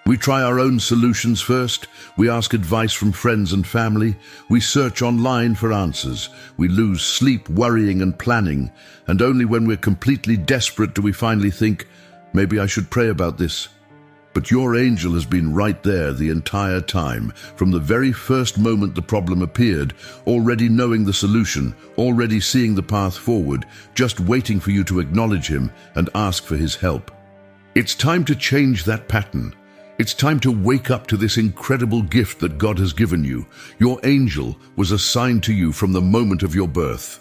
We try our own solutions first, we ask advice from friends and family, we search online for answers, we lose sleep worrying and planning, and only when we're completely desperate do we finally think, maybe I should pray about this. But your angel has been right there the entire time, from the very first moment the problem appeared, already knowing the solution, already seeing the path forward, just waiting for you to acknowledge him and ask for his help. It's time to change that pattern. It's time to wake up to this incredible gift that God has given you. Your angel was assigned to you from the moment of your birth.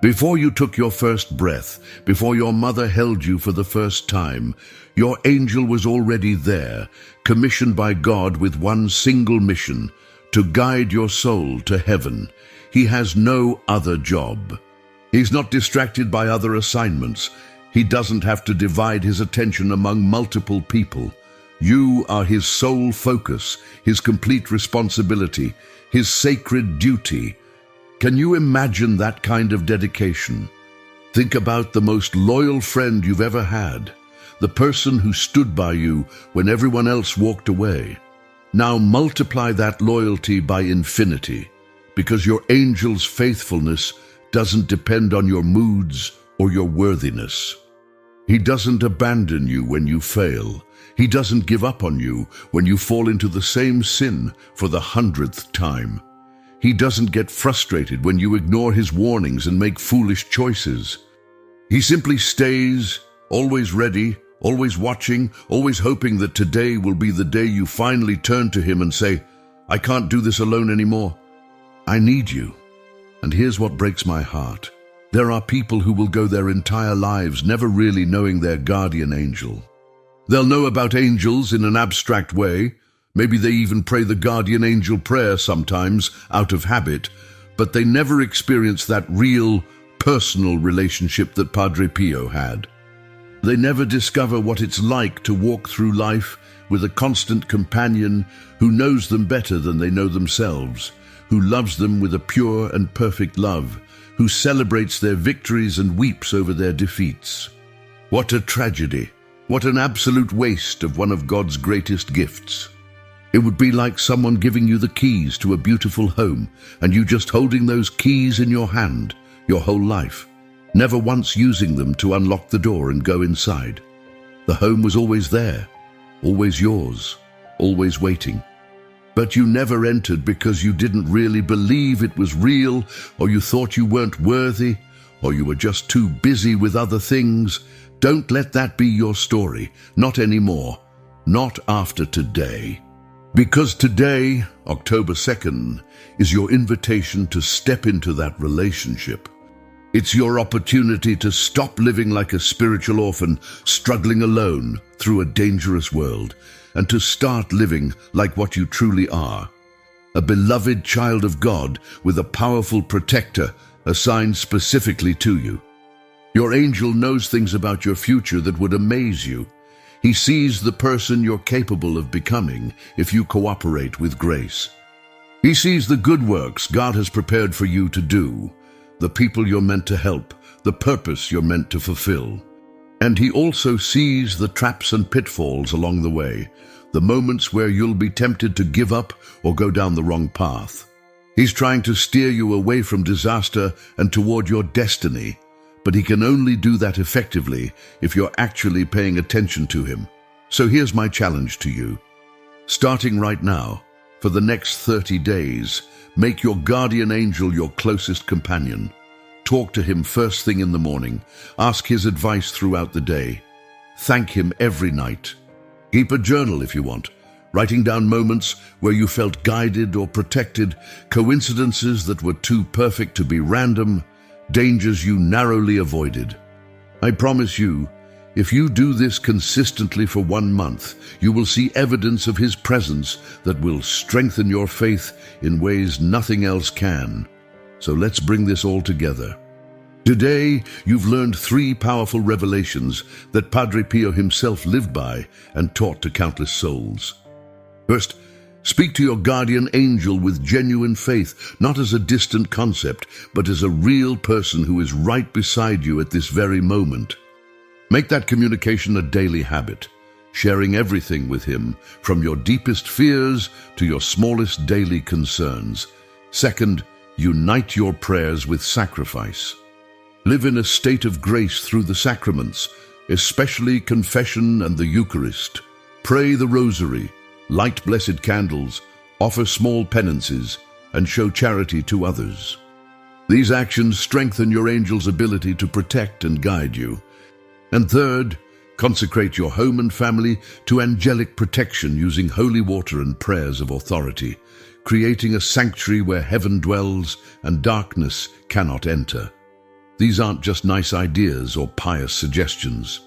Before you took your first breath, before your mother held you for the first time, your angel was already there, commissioned by God with one single mission, to guide your soul to heaven. He has no other job. He's not distracted by other assignments. He doesn't have to divide his attention among multiple people. You are his sole focus, his complete responsibility, his sacred duty. Can you imagine that kind of dedication? Think about the most loyal friend you've ever had, the person who stood by you when everyone else walked away. Now multiply that loyalty by infinity, because your angel's faithfulness doesn't depend on your moods or your worthiness. He doesn't abandon you when you fail. He doesn't give up on you when you fall into the same sin for the 100th time. He doesn't get frustrated when you ignore his warnings and make foolish choices. He simply stays, always ready, always watching, always hoping that today will be the day you finally turn to him and say, I can't do this alone anymore. I need you. And here's what breaks my heart. There are people who will go their entire lives never really knowing their guardian angel. They'll know about angels in an abstract way. Maybe they even pray the guardian angel prayer sometimes out of habit, but they never experience that real, personal relationship that Padre Pio had. They never discover what it's like to walk through life with a constant companion who knows them better than they know themselves, who loves them with a pure and perfect love, who celebrates their victories and weeps over their defeats. What a tragedy! What an absolute waste of one of God's greatest gifts. It would be like someone giving you the keys to a beautiful home and you just holding those keys in your hand your whole life, never once using them to unlock the door and go inside. The home was always there, always yours, always waiting. But you never entered because you didn't really believe it was real, or you thought you weren't worthy, or you were just too busy with other things. Don't let that be your story, not anymore, not after today. Because today, October 2nd, is your invitation to step into that relationship. It's your opportunity to stop living like a spiritual orphan, struggling alone through a dangerous world, and to start living like what you truly are, a beloved child of God with a powerful protector assigned specifically to you. Your angel knows things about your future that would amaze you. He sees the person you're capable of becoming if you cooperate with grace. He sees the good works God has prepared for you to do, the people you're meant to help, the purpose you're meant to fulfill. And he also sees the traps and pitfalls along the way, the moments where you'll be tempted to give up or go down the wrong path. He's trying to steer you away from disaster and toward your destiny, but he can only do that effectively if you're actually paying attention to him. So here's my challenge to you. Starting right now, for the next 30 days, make your guardian angel your closest companion. Talk to him first thing in the morning. Ask his advice throughout the day. Thank him every night. Keep a journal if you want, writing down moments where you felt guided or protected, coincidences that were too perfect to be random, dangers you narrowly avoided. I promise you, if you do this consistently for 1 month, you will see evidence of his presence that will strengthen your faith in ways nothing else can. So let's bring this all together. Today, you've learned 3 powerful revelations that Padre Pio himself lived by and taught to countless souls. First, speak to your guardian angel with genuine faith, not as a distant concept, but as a real person who is right beside you at this very moment. Make that communication a daily habit, sharing everything with him, from your deepest fears to your smallest daily concerns. Second, unite your prayers with sacrifice. Live in a state of grace through the sacraments, especially confession and the Eucharist. Pray the Rosary, light blessed candles, offer small penances, and show charity to others. These actions strengthen your angel's ability to protect and guide you. And third, consecrate your home and family to angelic protection using holy water and prayers of authority, creating a sanctuary where heaven dwells and darkness cannot enter. These aren't just nice ideas or pious suggestions.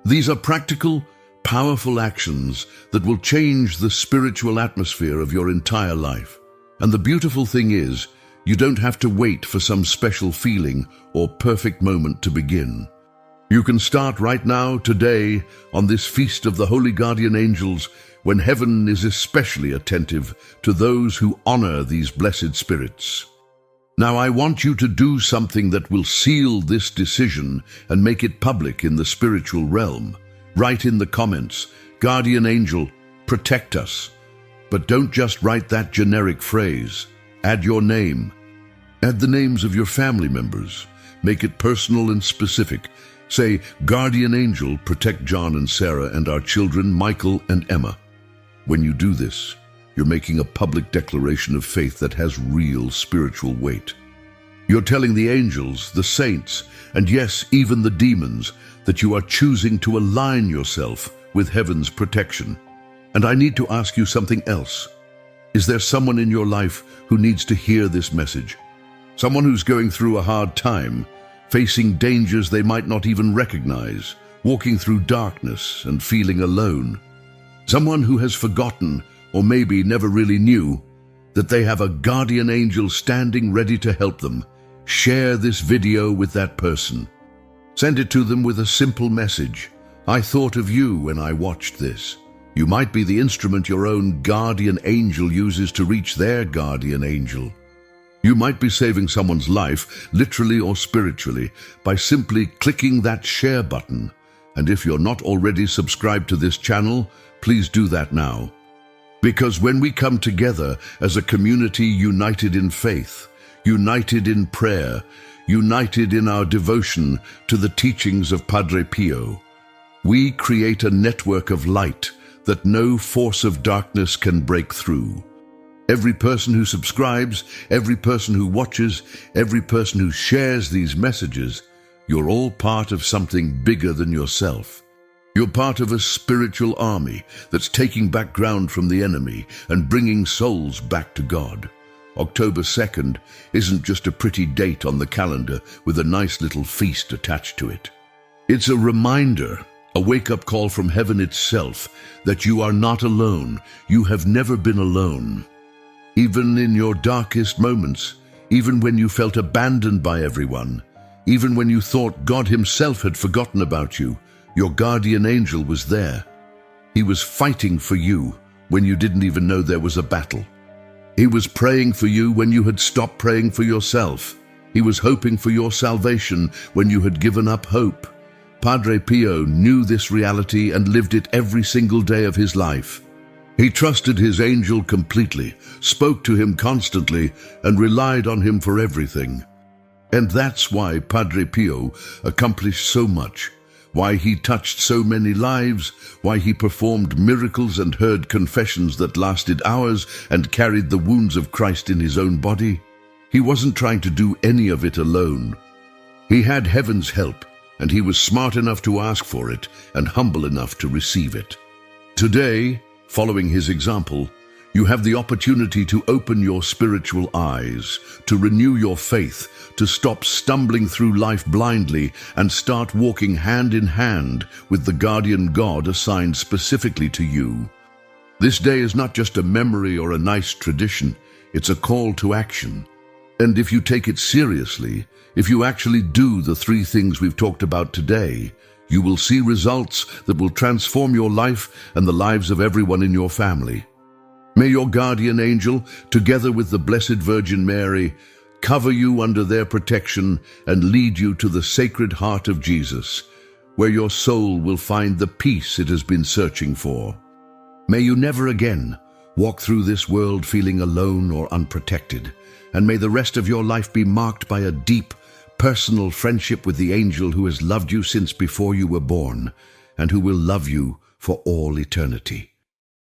These are practical, powerful actions that will change the spiritual atmosphere of your entire life. And the beautiful thing is, you don't have to wait for some special feeling or perfect moment to begin. You can start right now, today, on this feast of the Holy Guardian Angels, when heaven is especially attentive to those who honor these blessed spirits. Now I want you to do something that will seal this decision and make it public in the spiritual realm. Write in the comments, Guardian Angel, protect us. But don't just write that generic phrase. Add your name. Add the names of your family members. Make it personal and specific. Say, Guardian Angel, protect John and Sarah and our children, Michael and Emma. When you do this, you're making a public declaration of faith that has real spiritual weight. You're telling the angels, the saints, and yes, even the demons, that you are choosing to align yourself with heaven's protection. And I need to ask you something else. Is there someone in your life who needs to hear this message? Someone who's going through a hard time, facing dangers they might not even recognize, walking through darkness and feeling alone. Someone who has forgotten, or maybe never really knew, that they have a guardian angel standing ready to help them. Share this video with that person. Send it to them with a simple message. I thought of you when I watched this. You might be the instrument your own guardian angel uses to reach their guardian angel. You might be saving someone's life, literally or spiritually, by simply clicking that share button. And if you're not already subscribed to this channel, please do that now. Because when we come together as a community united in faith, united in prayer, united in our devotion to the teachings of Padre Pio, we create a network of light that no force of darkness can break through. Every person who subscribes, every person who watches, every person who shares these messages, you're all part of something bigger than yourself. You're part of a spiritual army that's taking back ground from the enemy and bringing souls back to God. October 2nd isn't just a pretty date on the calendar with a nice little feast attached to it. It's a reminder, a wake-up call from heaven itself, that you are not alone. You have never been alone. Even in your darkest moments, even when you felt abandoned by everyone, even when you thought God himself had forgotten about you, your guardian angel was there. He was fighting for you when you didn't even know there was a battle. He was praying for you when you had stopped praying for yourself. He was hoping for your salvation when you had given up hope. Padre Pio knew this reality and lived it every single day of his life. He trusted his angel completely, spoke to him constantly, and relied on him for everything. And that's why Padre Pio accomplished so much, why he touched so many lives, why he performed miracles and heard confessions that lasted hours and carried the wounds of Christ in his own body. He wasn't trying to do any of it alone. He had heaven's help, and he was smart enough to ask for it and humble enough to receive it. Today, following his example, you have the opportunity to open your spiritual eyes, to renew your faith, to stop stumbling through life blindly and start walking hand in hand with the guardian God assigned specifically to you. This day is not just a memory or a nice tradition, it's a call to action. And if you take it seriously, if you actually do the 3 things we've talked about today, you will see results that will transform your life and the lives of everyone in your family. May your guardian angel, together with the Blessed Virgin Mary, cover you under their protection and lead you to the Sacred Heart of Jesus, where your soul will find the peace it has been searching for. May you never again walk through this world feeling alone or unprotected, and may the rest of your life be marked by a deep, personal friendship with the angel who has loved you since before you were born, and who will love you for all eternity.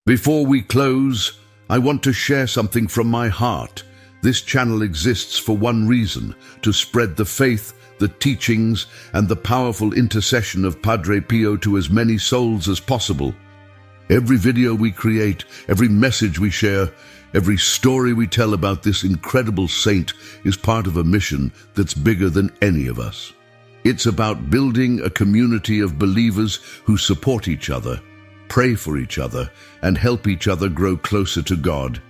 Before we close, I want to share something from my heart. This channel exists for one reason: to spread the faith, the teachings, and the powerful intercession of Padre Pio to as many souls as possible. Every video we create, every message we share, every story we tell about this incredible saint is part of a mission that's bigger than any of us. It's about building a community of believers who support each other, pray for each other, and help each other grow closer to God.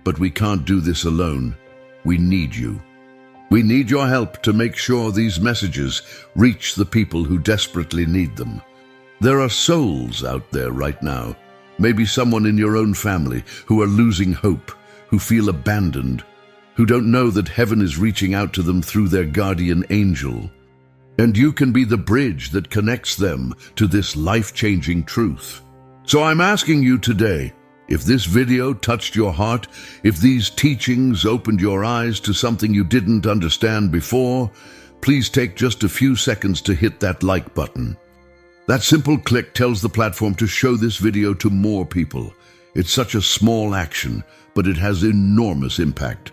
But we can't do this alone. We need you. We need your help to make sure these messages reach the people who desperately need them. There are souls out there right now, maybe someone in your own family, who are losing hope, who feel abandoned, who don't know that heaven is reaching out to them through their guardian angel. And you can be the bridge that connects them to this life-changing truth. So I'm asking you today, if this video touched your heart, if these teachings opened your eyes to something you didn't understand before, please take just a few seconds to hit that like button. That simple click tells the platform to show this video to more people. It's such a small action, but it has enormous impact.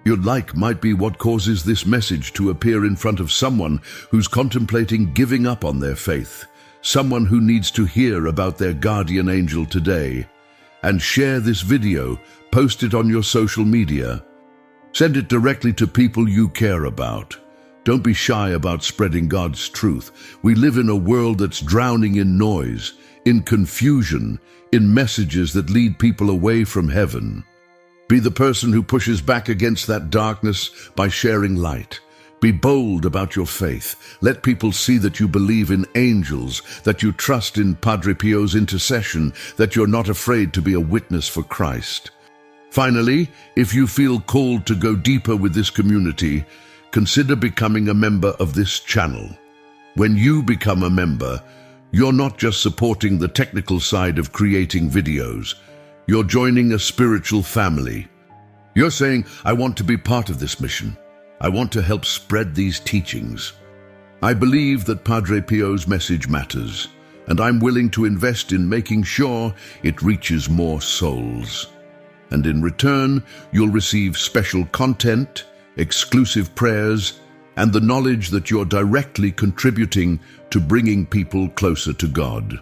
Your like might be what causes this message to appear in front of someone who's contemplating giving up on their faith, someone who needs to hear about their guardian angel today. And share this video, post it on your social media. Send it directly to people you care about. Don't be shy about spreading God's truth. We live in a world that's drowning in noise, in confusion, in messages that lead people away from heaven. Be the person who pushes back against that darkness by sharing light. Be bold about your faith. Let people see that you believe in angels, that you trust in Padre Pio's intercession, that you're not afraid to be a witness for Christ. Finally, if you feel called to go deeper with this community, consider becoming a member of this channel. When you become a member, you're not just supporting the technical side of creating videos. You're joining a spiritual family. You're saying, I want to be part of this mission. I want to help spread these teachings. I believe that Padre Pio's message matters, and I'm willing to invest in making sure it reaches more souls. And in return, you'll receive special content, exclusive prayers, and the knowledge that you're directly contributing to bringing people closer to God.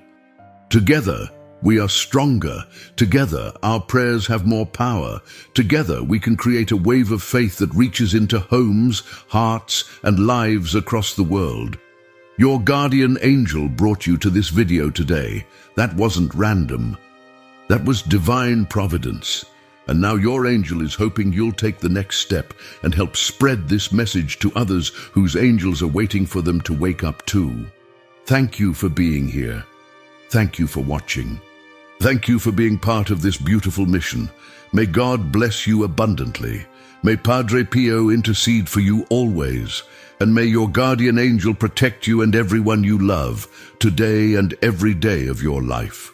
Together, we are stronger. Together, our prayers have more power. Together, we can create a wave of faith that reaches into homes, hearts, and lives across the world. Your guardian angel brought you to this video today. That wasn't random. That was divine providence. And now your angel is hoping you'll take the next step and help spread this message to others whose angels are waiting for them to wake up too. Thank you for being here. Thank you for watching. Thank you for being part of this beautiful mission. May God bless you abundantly. May Padre Pio intercede for you always. And may your guardian angel protect you and everyone you love, today and every day of your life.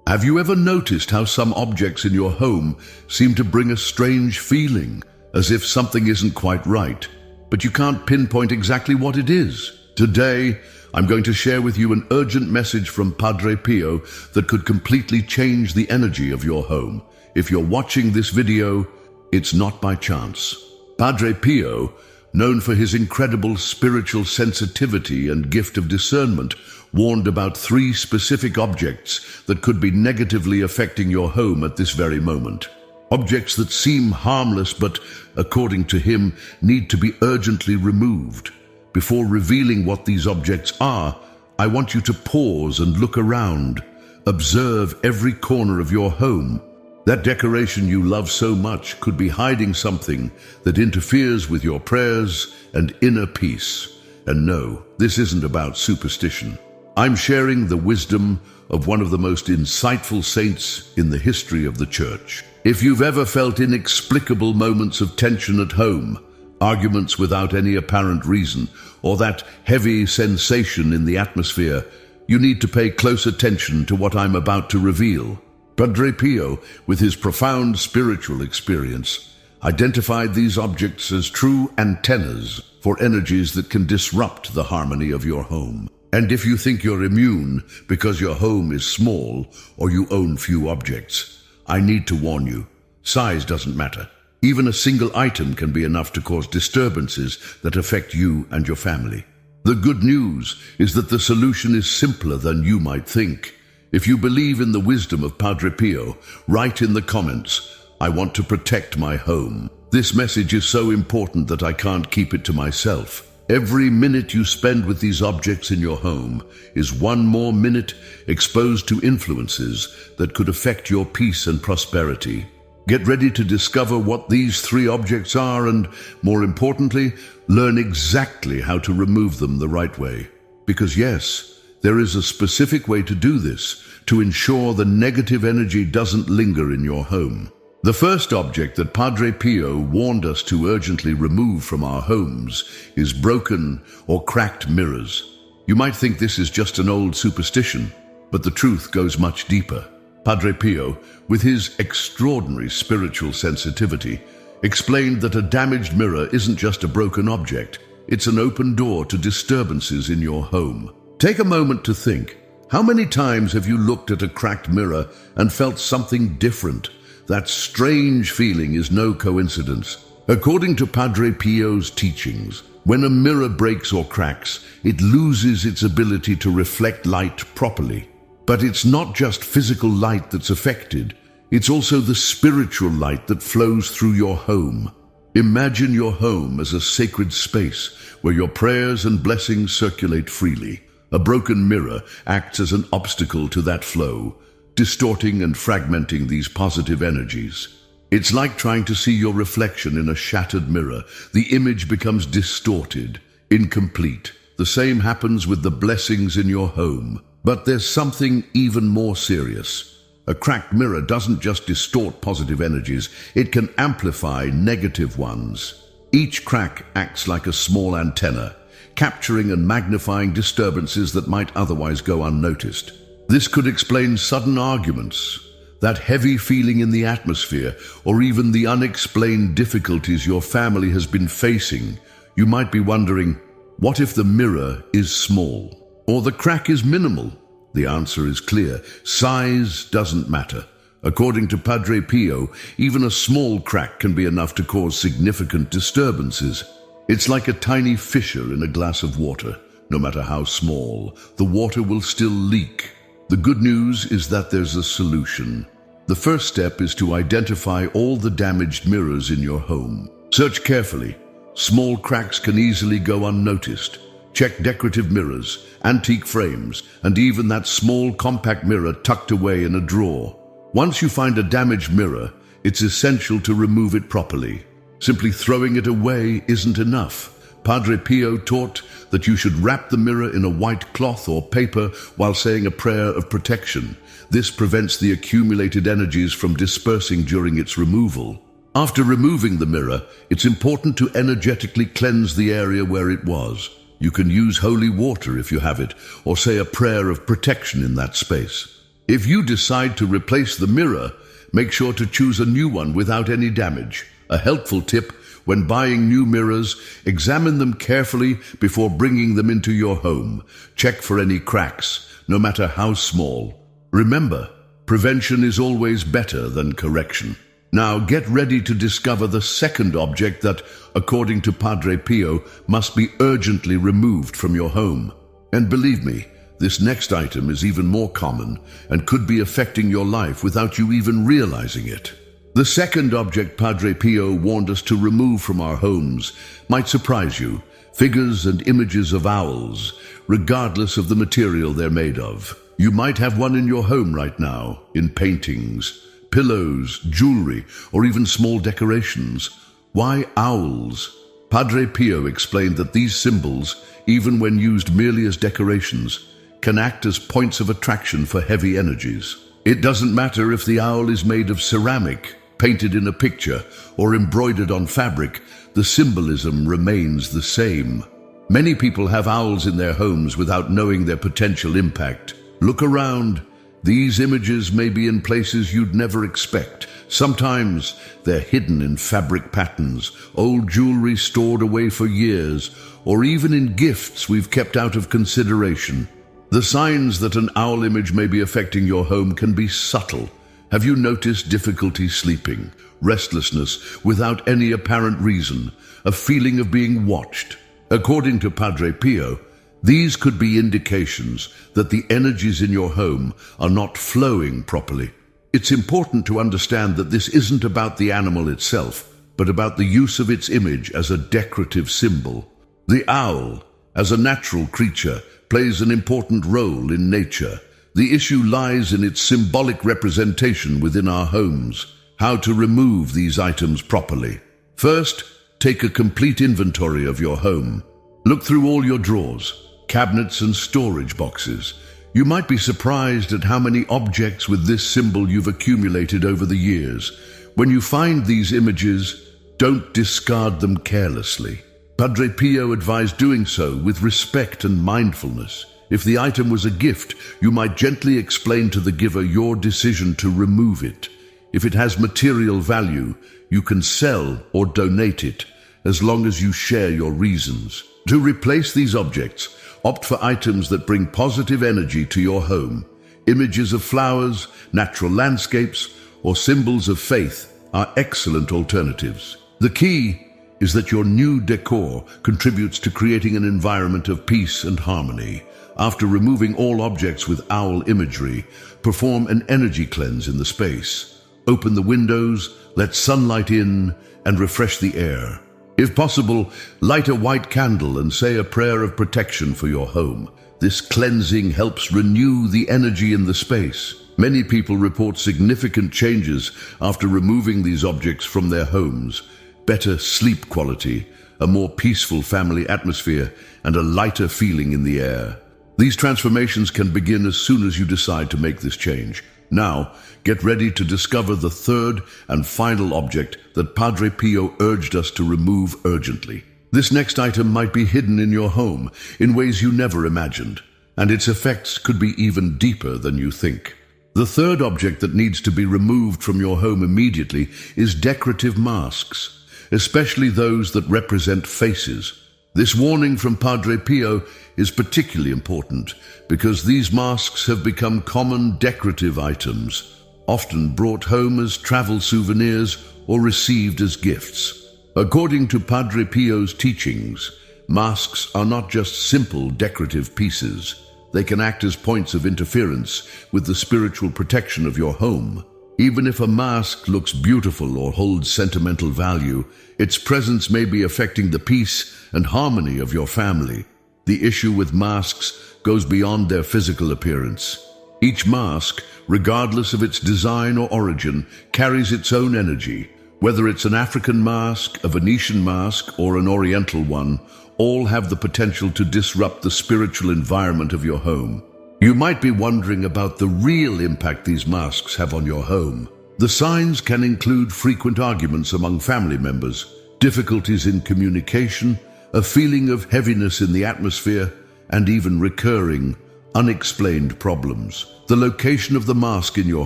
Have you ever noticed how some objects in your home seem to bring a strange feeling, as if something isn't quite right, but you can't pinpoint exactly what it is? Today, I'm going to share with you an urgent message from Padre Pio that could completely change the energy of your home. If you're watching this video, it's not by chance. Padre Pio, known for his incredible spiritual sensitivity and gift of discernment, warned about 3 specific objects that could be negatively affecting your home at this very moment. Objects that seem harmless but, according to him, need to be urgently removed. Before revealing what these objects are, I want you to pause and look around. Observe every corner of your home. That decoration you love so much could be hiding something that interferes with your prayers and inner peace. And no, this isn't about superstition. I'm sharing the wisdom of one of the most insightful saints in the history of the Church. If you've ever felt inexplicable moments of tension at home, arguments without any apparent reason, or that heavy sensation in the atmosphere, you need to pay close attention to what I'm about to reveal. Padre Pio, with his profound spiritual experience, identified these objects as true antennas for energies that can disrupt the harmony of your home. And if you think you're immune because your home is small or you own few objects, I need to warn you, size doesn't matter. Even a single item can be enough to cause disturbances that affect you and your family. The good news is that the solution is simpler than you might think. If you believe in the wisdom of Padre Pio, write in the comments, I want to protect my home. This message is so important that I can't keep it to myself. Every minute you spend with these objects in your home is one more minute exposed to influences that could affect your peace and prosperity. Get ready to discover what these 3 objects are and, more importantly, learn exactly how to remove them the right way. Because yes, there is a specific way to do this to ensure the negative energy doesn't linger in your home. The first object that Padre Pio warned us to urgently remove from our homes is broken or cracked mirrors. You might think this is just an old superstition, but the truth goes much deeper. Padre Pio, with his extraordinary spiritual sensitivity, explained that a damaged mirror isn't just a broken object, it's an open door to disturbances in your home. Take a moment to think. How many times have you looked at a cracked mirror and felt something different? That strange feeling is no coincidence. According to Padre Pio's teachings, when a mirror breaks or cracks, it loses its ability to reflect light properly. But it's not just physical light that's affected, it's also the spiritual light that flows through your home. Imagine your home as a sacred space where your prayers and blessings circulate freely. A broken mirror acts as an obstacle to that flow, distorting and fragmenting these positive energies. It's like trying to see your reflection in a shattered mirror. The image becomes distorted, incomplete. The same happens with the blessings in your home. But there's something even more serious. A cracked mirror doesn't just distort positive energies, it can amplify negative ones. Each crack acts like a small antenna, capturing and magnifying disturbances that might otherwise go unnoticed. This could explain sudden arguments, that heavy feeling in the atmosphere, or even the unexplained difficulties your family has been facing. You might be wondering, what if the mirror is small, or the crack is minimal? The answer is clear. Size doesn't matter. According to Padre Pio, even a small crack can be enough to cause significant disturbances. It's like a tiny fissure in a glass of water. No matter how small, the water will still leak. The good news is that there's a solution. The first step is to identify all the damaged mirrors in your home. Search carefully. Small cracks can easily go unnoticed. Check decorative mirrors, antique frames, and even that small compact mirror tucked away in a drawer. Once you find a damaged mirror, it's essential to remove it properly. Simply throwing it away isn't enough. Padre Pio taught that you should wrap the mirror in a white cloth or paper while saying a prayer of protection. This prevents the accumulated energies from dispersing during its removal. After removing the mirror, it's important to energetically cleanse the area where it was. You can use holy water if you have it, or say a prayer of protection in that space. If you decide to replace the mirror, make sure to choose a new one without any damage. A helpful tip: when buying new mirrors, examine them carefully before bringing them into your home. Check for any cracks, no matter how small. Remember, prevention is always better than correction. Now get ready to discover the second object that, according to Padre Pio, must be urgently removed from your home. And believe me, this next item is even more common and could be affecting your life without you even realizing it. The second object Padre Pio warned us to remove from our homes might surprise you: figures and images of owls, regardless of the material they're made of. You might have one in your home right now, in paintings, pillows, jewelry, or even small decorations. Why owls? Padre Pio explained that these symbols, even when used merely as decorations, can act as points of attraction for heavy energies. It doesn't matter if the owl is made of ceramic, painted in a picture, or embroidered on fabric, the symbolism remains the same. Many people have owls in their homes without knowing their potential impact. Look around. These images may be in places you'd never expect. Sometimes they're hidden in fabric patterns, old jewelry stored away for years, or even in gifts we've kept out of consideration. The signs that an owl image may be affecting your home can be subtle. Have you noticed difficulty sleeping, restlessness without any apparent reason, a feeling of being watched? According to Padre Pio, these could be indications that the energies in your home are not flowing properly. It's important to understand that this isn't about the animal itself, but about the use of its image as a decorative symbol. The owl, as a natural creature, plays an important role in nature. The issue lies in its symbolic representation within our homes. How to remove these items properly? First, take a complete inventory of your home. Look through all your drawers, cabinets, and storage boxes. You might be surprised at how many objects with this symbol you've accumulated over the years. When you find these images, don't discard them carelessly. Padre Pio advised doing so with respect and mindfulness. If the item was a gift, you might gently explain to the giver your decision to remove it. If it has material value, you can sell or donate it, as long as you share your reasons. To replace these objects, opt for items that bring positive energy to your home. Images of flowers, natural landscapes, or symbols of faith are excellent alternatives. The key is that your new decor contributes to creating an environment of peace and harmony. After removing all objects with owl imagery, perform an energy cleanse in the space. Open the windows, let sunlight in, and refresh the air. If possible, light a white candle and say a prayer of protection for your home. This cleansing helps renew the energy in the space. Many people report significant changes after removing these objects from their homes: better sleep quality, a more peaceful family atmosphere, and a lighter feeling in the air. These transformations can begin as soon as you decide to make this change. Now, get ready to discover the third and final object that Padre Pio urged us to remove urgently. This next item might be hidden in your home in ways you never imagined, and its effects could be even deeper than you think. The third object that needs to be removed from your home immediately is decorative masks, especially those that represent faces. This warning from Padre Pio is particularly important because these masks have become common decorative items, often brought home as travel souvenirs or received as gifts. According to Padre Pio's teachings, masks are not just simple decorative pieces. They can act as points of interference with the spiritual protection of your home. Even if a mask looks beautiful or holds sentimental value, its presence may be affecting the peace and harmony of your family. The issue with masks goes beyond their physical appearance. Each mask, regardless of its design or origin, carries its own energy. Whether it's an African mask, a Venetian mask, or an Oriental one, all have the potential to disrupt the spiritual environment of your home. You might be wondering about the real impact these masks have on your home. The signs can include frequent arguments among family members, difficulties in communication, a feeling of heaviness in the atmosphere, and even recurring, unexplained problems. The location of the mask in your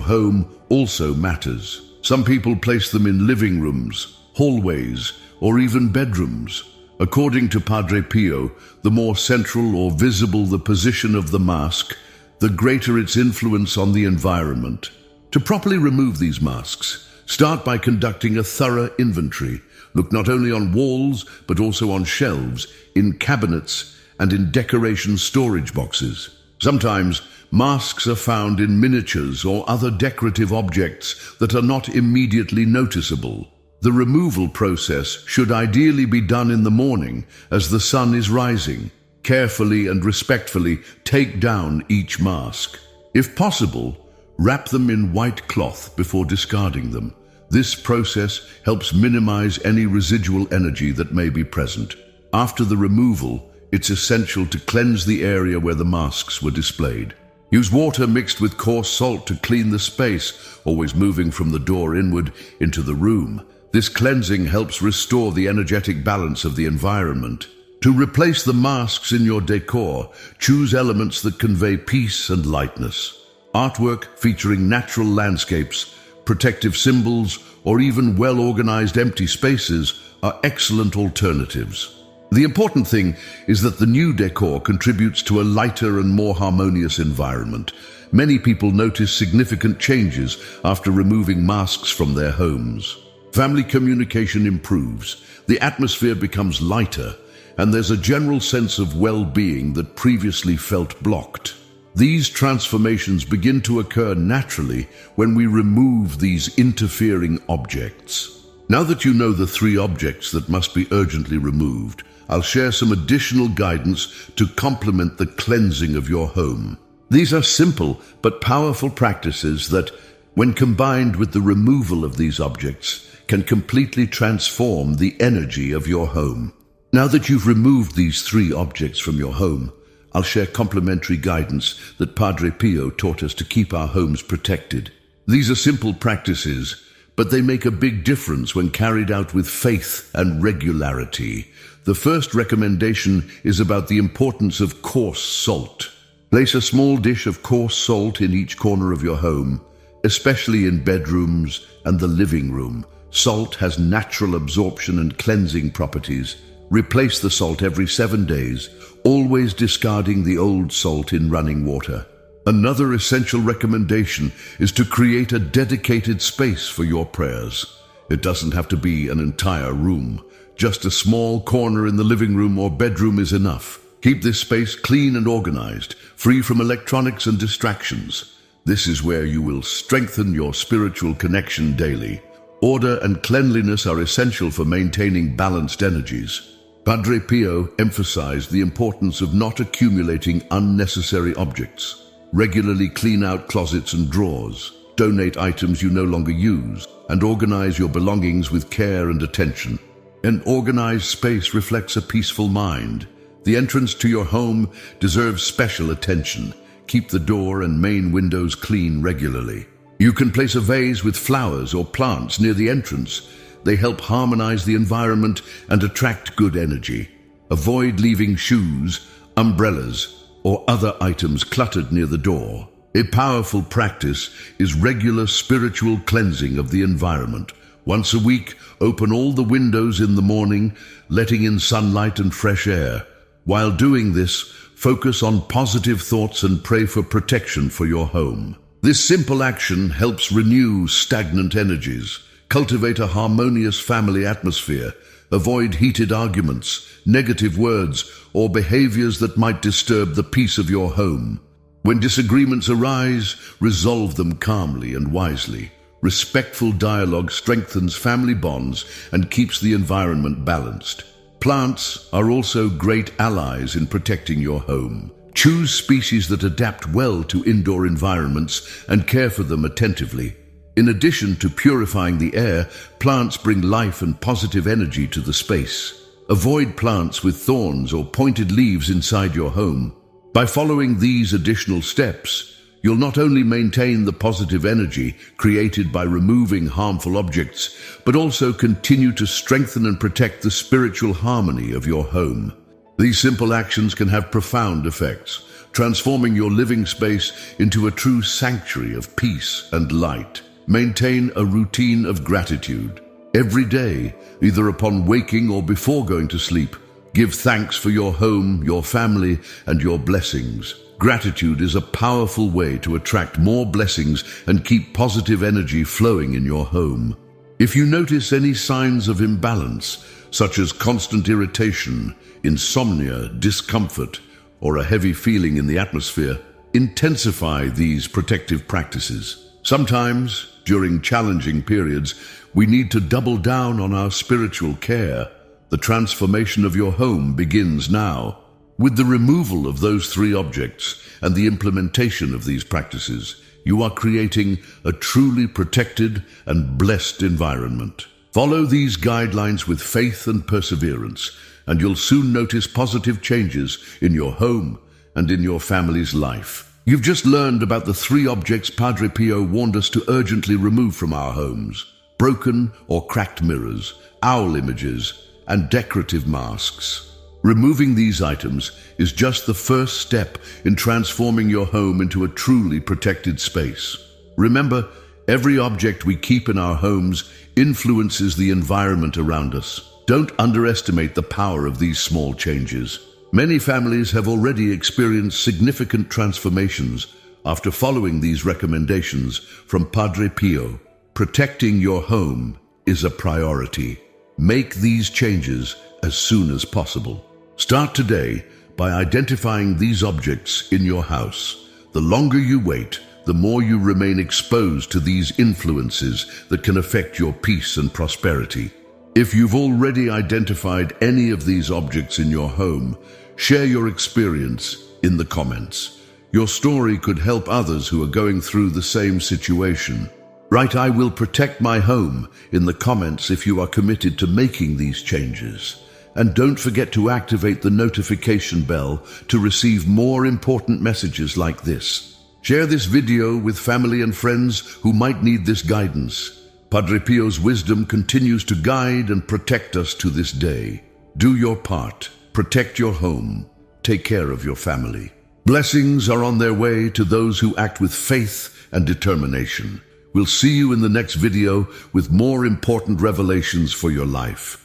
home also matters. Some people place them in living rooms, hallways, or even bedrooms. According to Padre Pio, the more central or visible the position of the mask, the greater its influence on the environment. To properly remove these masks, start by conducting a thorough inventory. Look not only on walls, but also on shelves, in cabinets, and in decoration storage boxes. Sometimes, masks are found in miniatures or other decorative objects that are not immediately noticeable. The removal process should ideally be done in the morning as the sun is rising. Carefully and respectfully take down each mask. If possible, wrap them in white cloth before discarding them. This process helps minimize any residual energy that may be present. After the removal, it's essential to cleanse the area where the masks were displayed. Use water mixed with coarse salt to clean the space, always moving from the door inward into the room. This cleansing helps restore the energetic balance of the environment. To replace the masks in your decor, choose elements that convey peace and lightness. Artwork featuring natural landscapes, protective symbols, or even well-organized empty spaces are excellent alternatives. The important thing is that the new decor contributes to a lighter and more harmonious environment. Many people notice significant changes after removing masks from their homes. Family communication improves, the atmosphere becomes lighter, and there's a general sense of well-being that previously felt blocked. These transformations begin to occur naturally when we remove these interfering objects. Now that you know the 3 objects that must be urgently removed, I'll share some additional guidance to complement the cleansing of your home. These are simple but powerful practices that, when combined with the removal of these objects, can completely transform the energy of your home. Now that you've removed these 3 objects from your home, I'll share complementary guidance that Padre Pio taught us to keep our homes protected. These are simple practices, but they make a big difference when carried out with faith and regularity. The first recommendation is about the importance of coarse salt. Place a small dish of coarse salt in each corner of your home, especially in bedrooms and the living room. Salt has natural absorption and cleansing properties. Replace the salt every 7 days, always discarding the old salt in running water. Another essential recommendation is to create a dedicated space for your prayers. It doesn't have to be an entire room. Just a small corner in the living room or bedroom is enough. Keep this space clean and organized, free from electronics and distractions. This is where you will strengthen your spiritual connection daily. Order and cleanliness are essential for maintaining balanced energies. Padre Pio emphasized the importance of not accumulating unnecessary objects. Regularly clean out closets and drawers. Donate items you no longer use, and organize your belongings with care and attention. An organized space reflects a peaceful mind. The entrance to your home deserves special attention. Keep the door and main windows clean regularly. You can place a vase with flowers or plants near the entrance. They help harmonize the environment and attract good energy. Avoid leaving shoes, umbrellas, or other items cluttered near the door. A powerful practice is regular spiritual cleansing of the environment. Once a week, open all the windows in the morning, letting in sunlight and fresh air. While doing this, focus on positive thoughts and pray for protection for your home. This simple action helps renew stagnant energies, cultivate a harmonious family atmosphere, avoid heated arguments, negative words, or behaviors that might disturb the peace of your home. When disagreements arise, resolve them calmly and wisely. Respectful dialogue strengthens family bonds and keeps the environment balanced. Plants are also great allies in protecting your home. Choose species that adapt well to indoor environments and care for them attentively. In addition to purifying the air, plants bring life and positive energy to the space. Avoid plants with thorns or pointed leaves inside your home. By following these additional steps, you'll not only maintain the positive energy created by removing harmful objects, but also continue to strengthen and protect the spiritual harmony of your home. These simple actions can have profound effects, transforming your living space into a true sanctuary of peace and light. Maintain a routine of gratitude. Every day, either upon waking or before going to sleep, give thanks for your home, your family, and your blessings. Gratitude is a powerful way to attract more blessings and keep positive energy flowing in your home. If you notice any signs of imbalance, such as constant irritation, insomnia, discomfort, or a heavy feeling in the atmosphere, intensify these protective practices. Sometimes, during challenging periods, we need to double down on our spiritual care. The transformation of your home begins now. With the removal of those three objects and the implementation of these practices, you are creating a truly protected and blessed environment. Follow these guidelines with faith and perseverance, and you'll soon notice positive changes in your home and in your family's life. You've just learned about the three objects Padre Pio warned us to urgently remove from our homes: broken or cracked mirrors, owl images, and decorative masks. Removing these items is just the first step in transforming your home into a truly protected space. Remember, every object we keep in our homes influences the environment around us. Don't underestimate the power of these small changes. Many families have already experienced significant transformations after following these recommendations from Padre Pio. Protecting your home is a priority. Make these changes as soon as possible. Start today by identifying these objects in your house. The longer you wait, the more you remain exposed to these influences that can affect your peace and prosperity. If you've already identified any of these objects in your home, share your experience in the comments. Your story could help others who are going through the same situation. Write "I will protect my home" in the comments if you are committed to making these changes. And don't forget to activate the notification bell to receive more important messages like this. Share this video with family and friends who might need this guidance. Padre Pio's wisdom continues to guide and protect us to this day. Do your part. Protect your home. Take care of your family. Blessings are on their way to those who act with faith and determination. We'll see you in the next video with more important revelations for your life.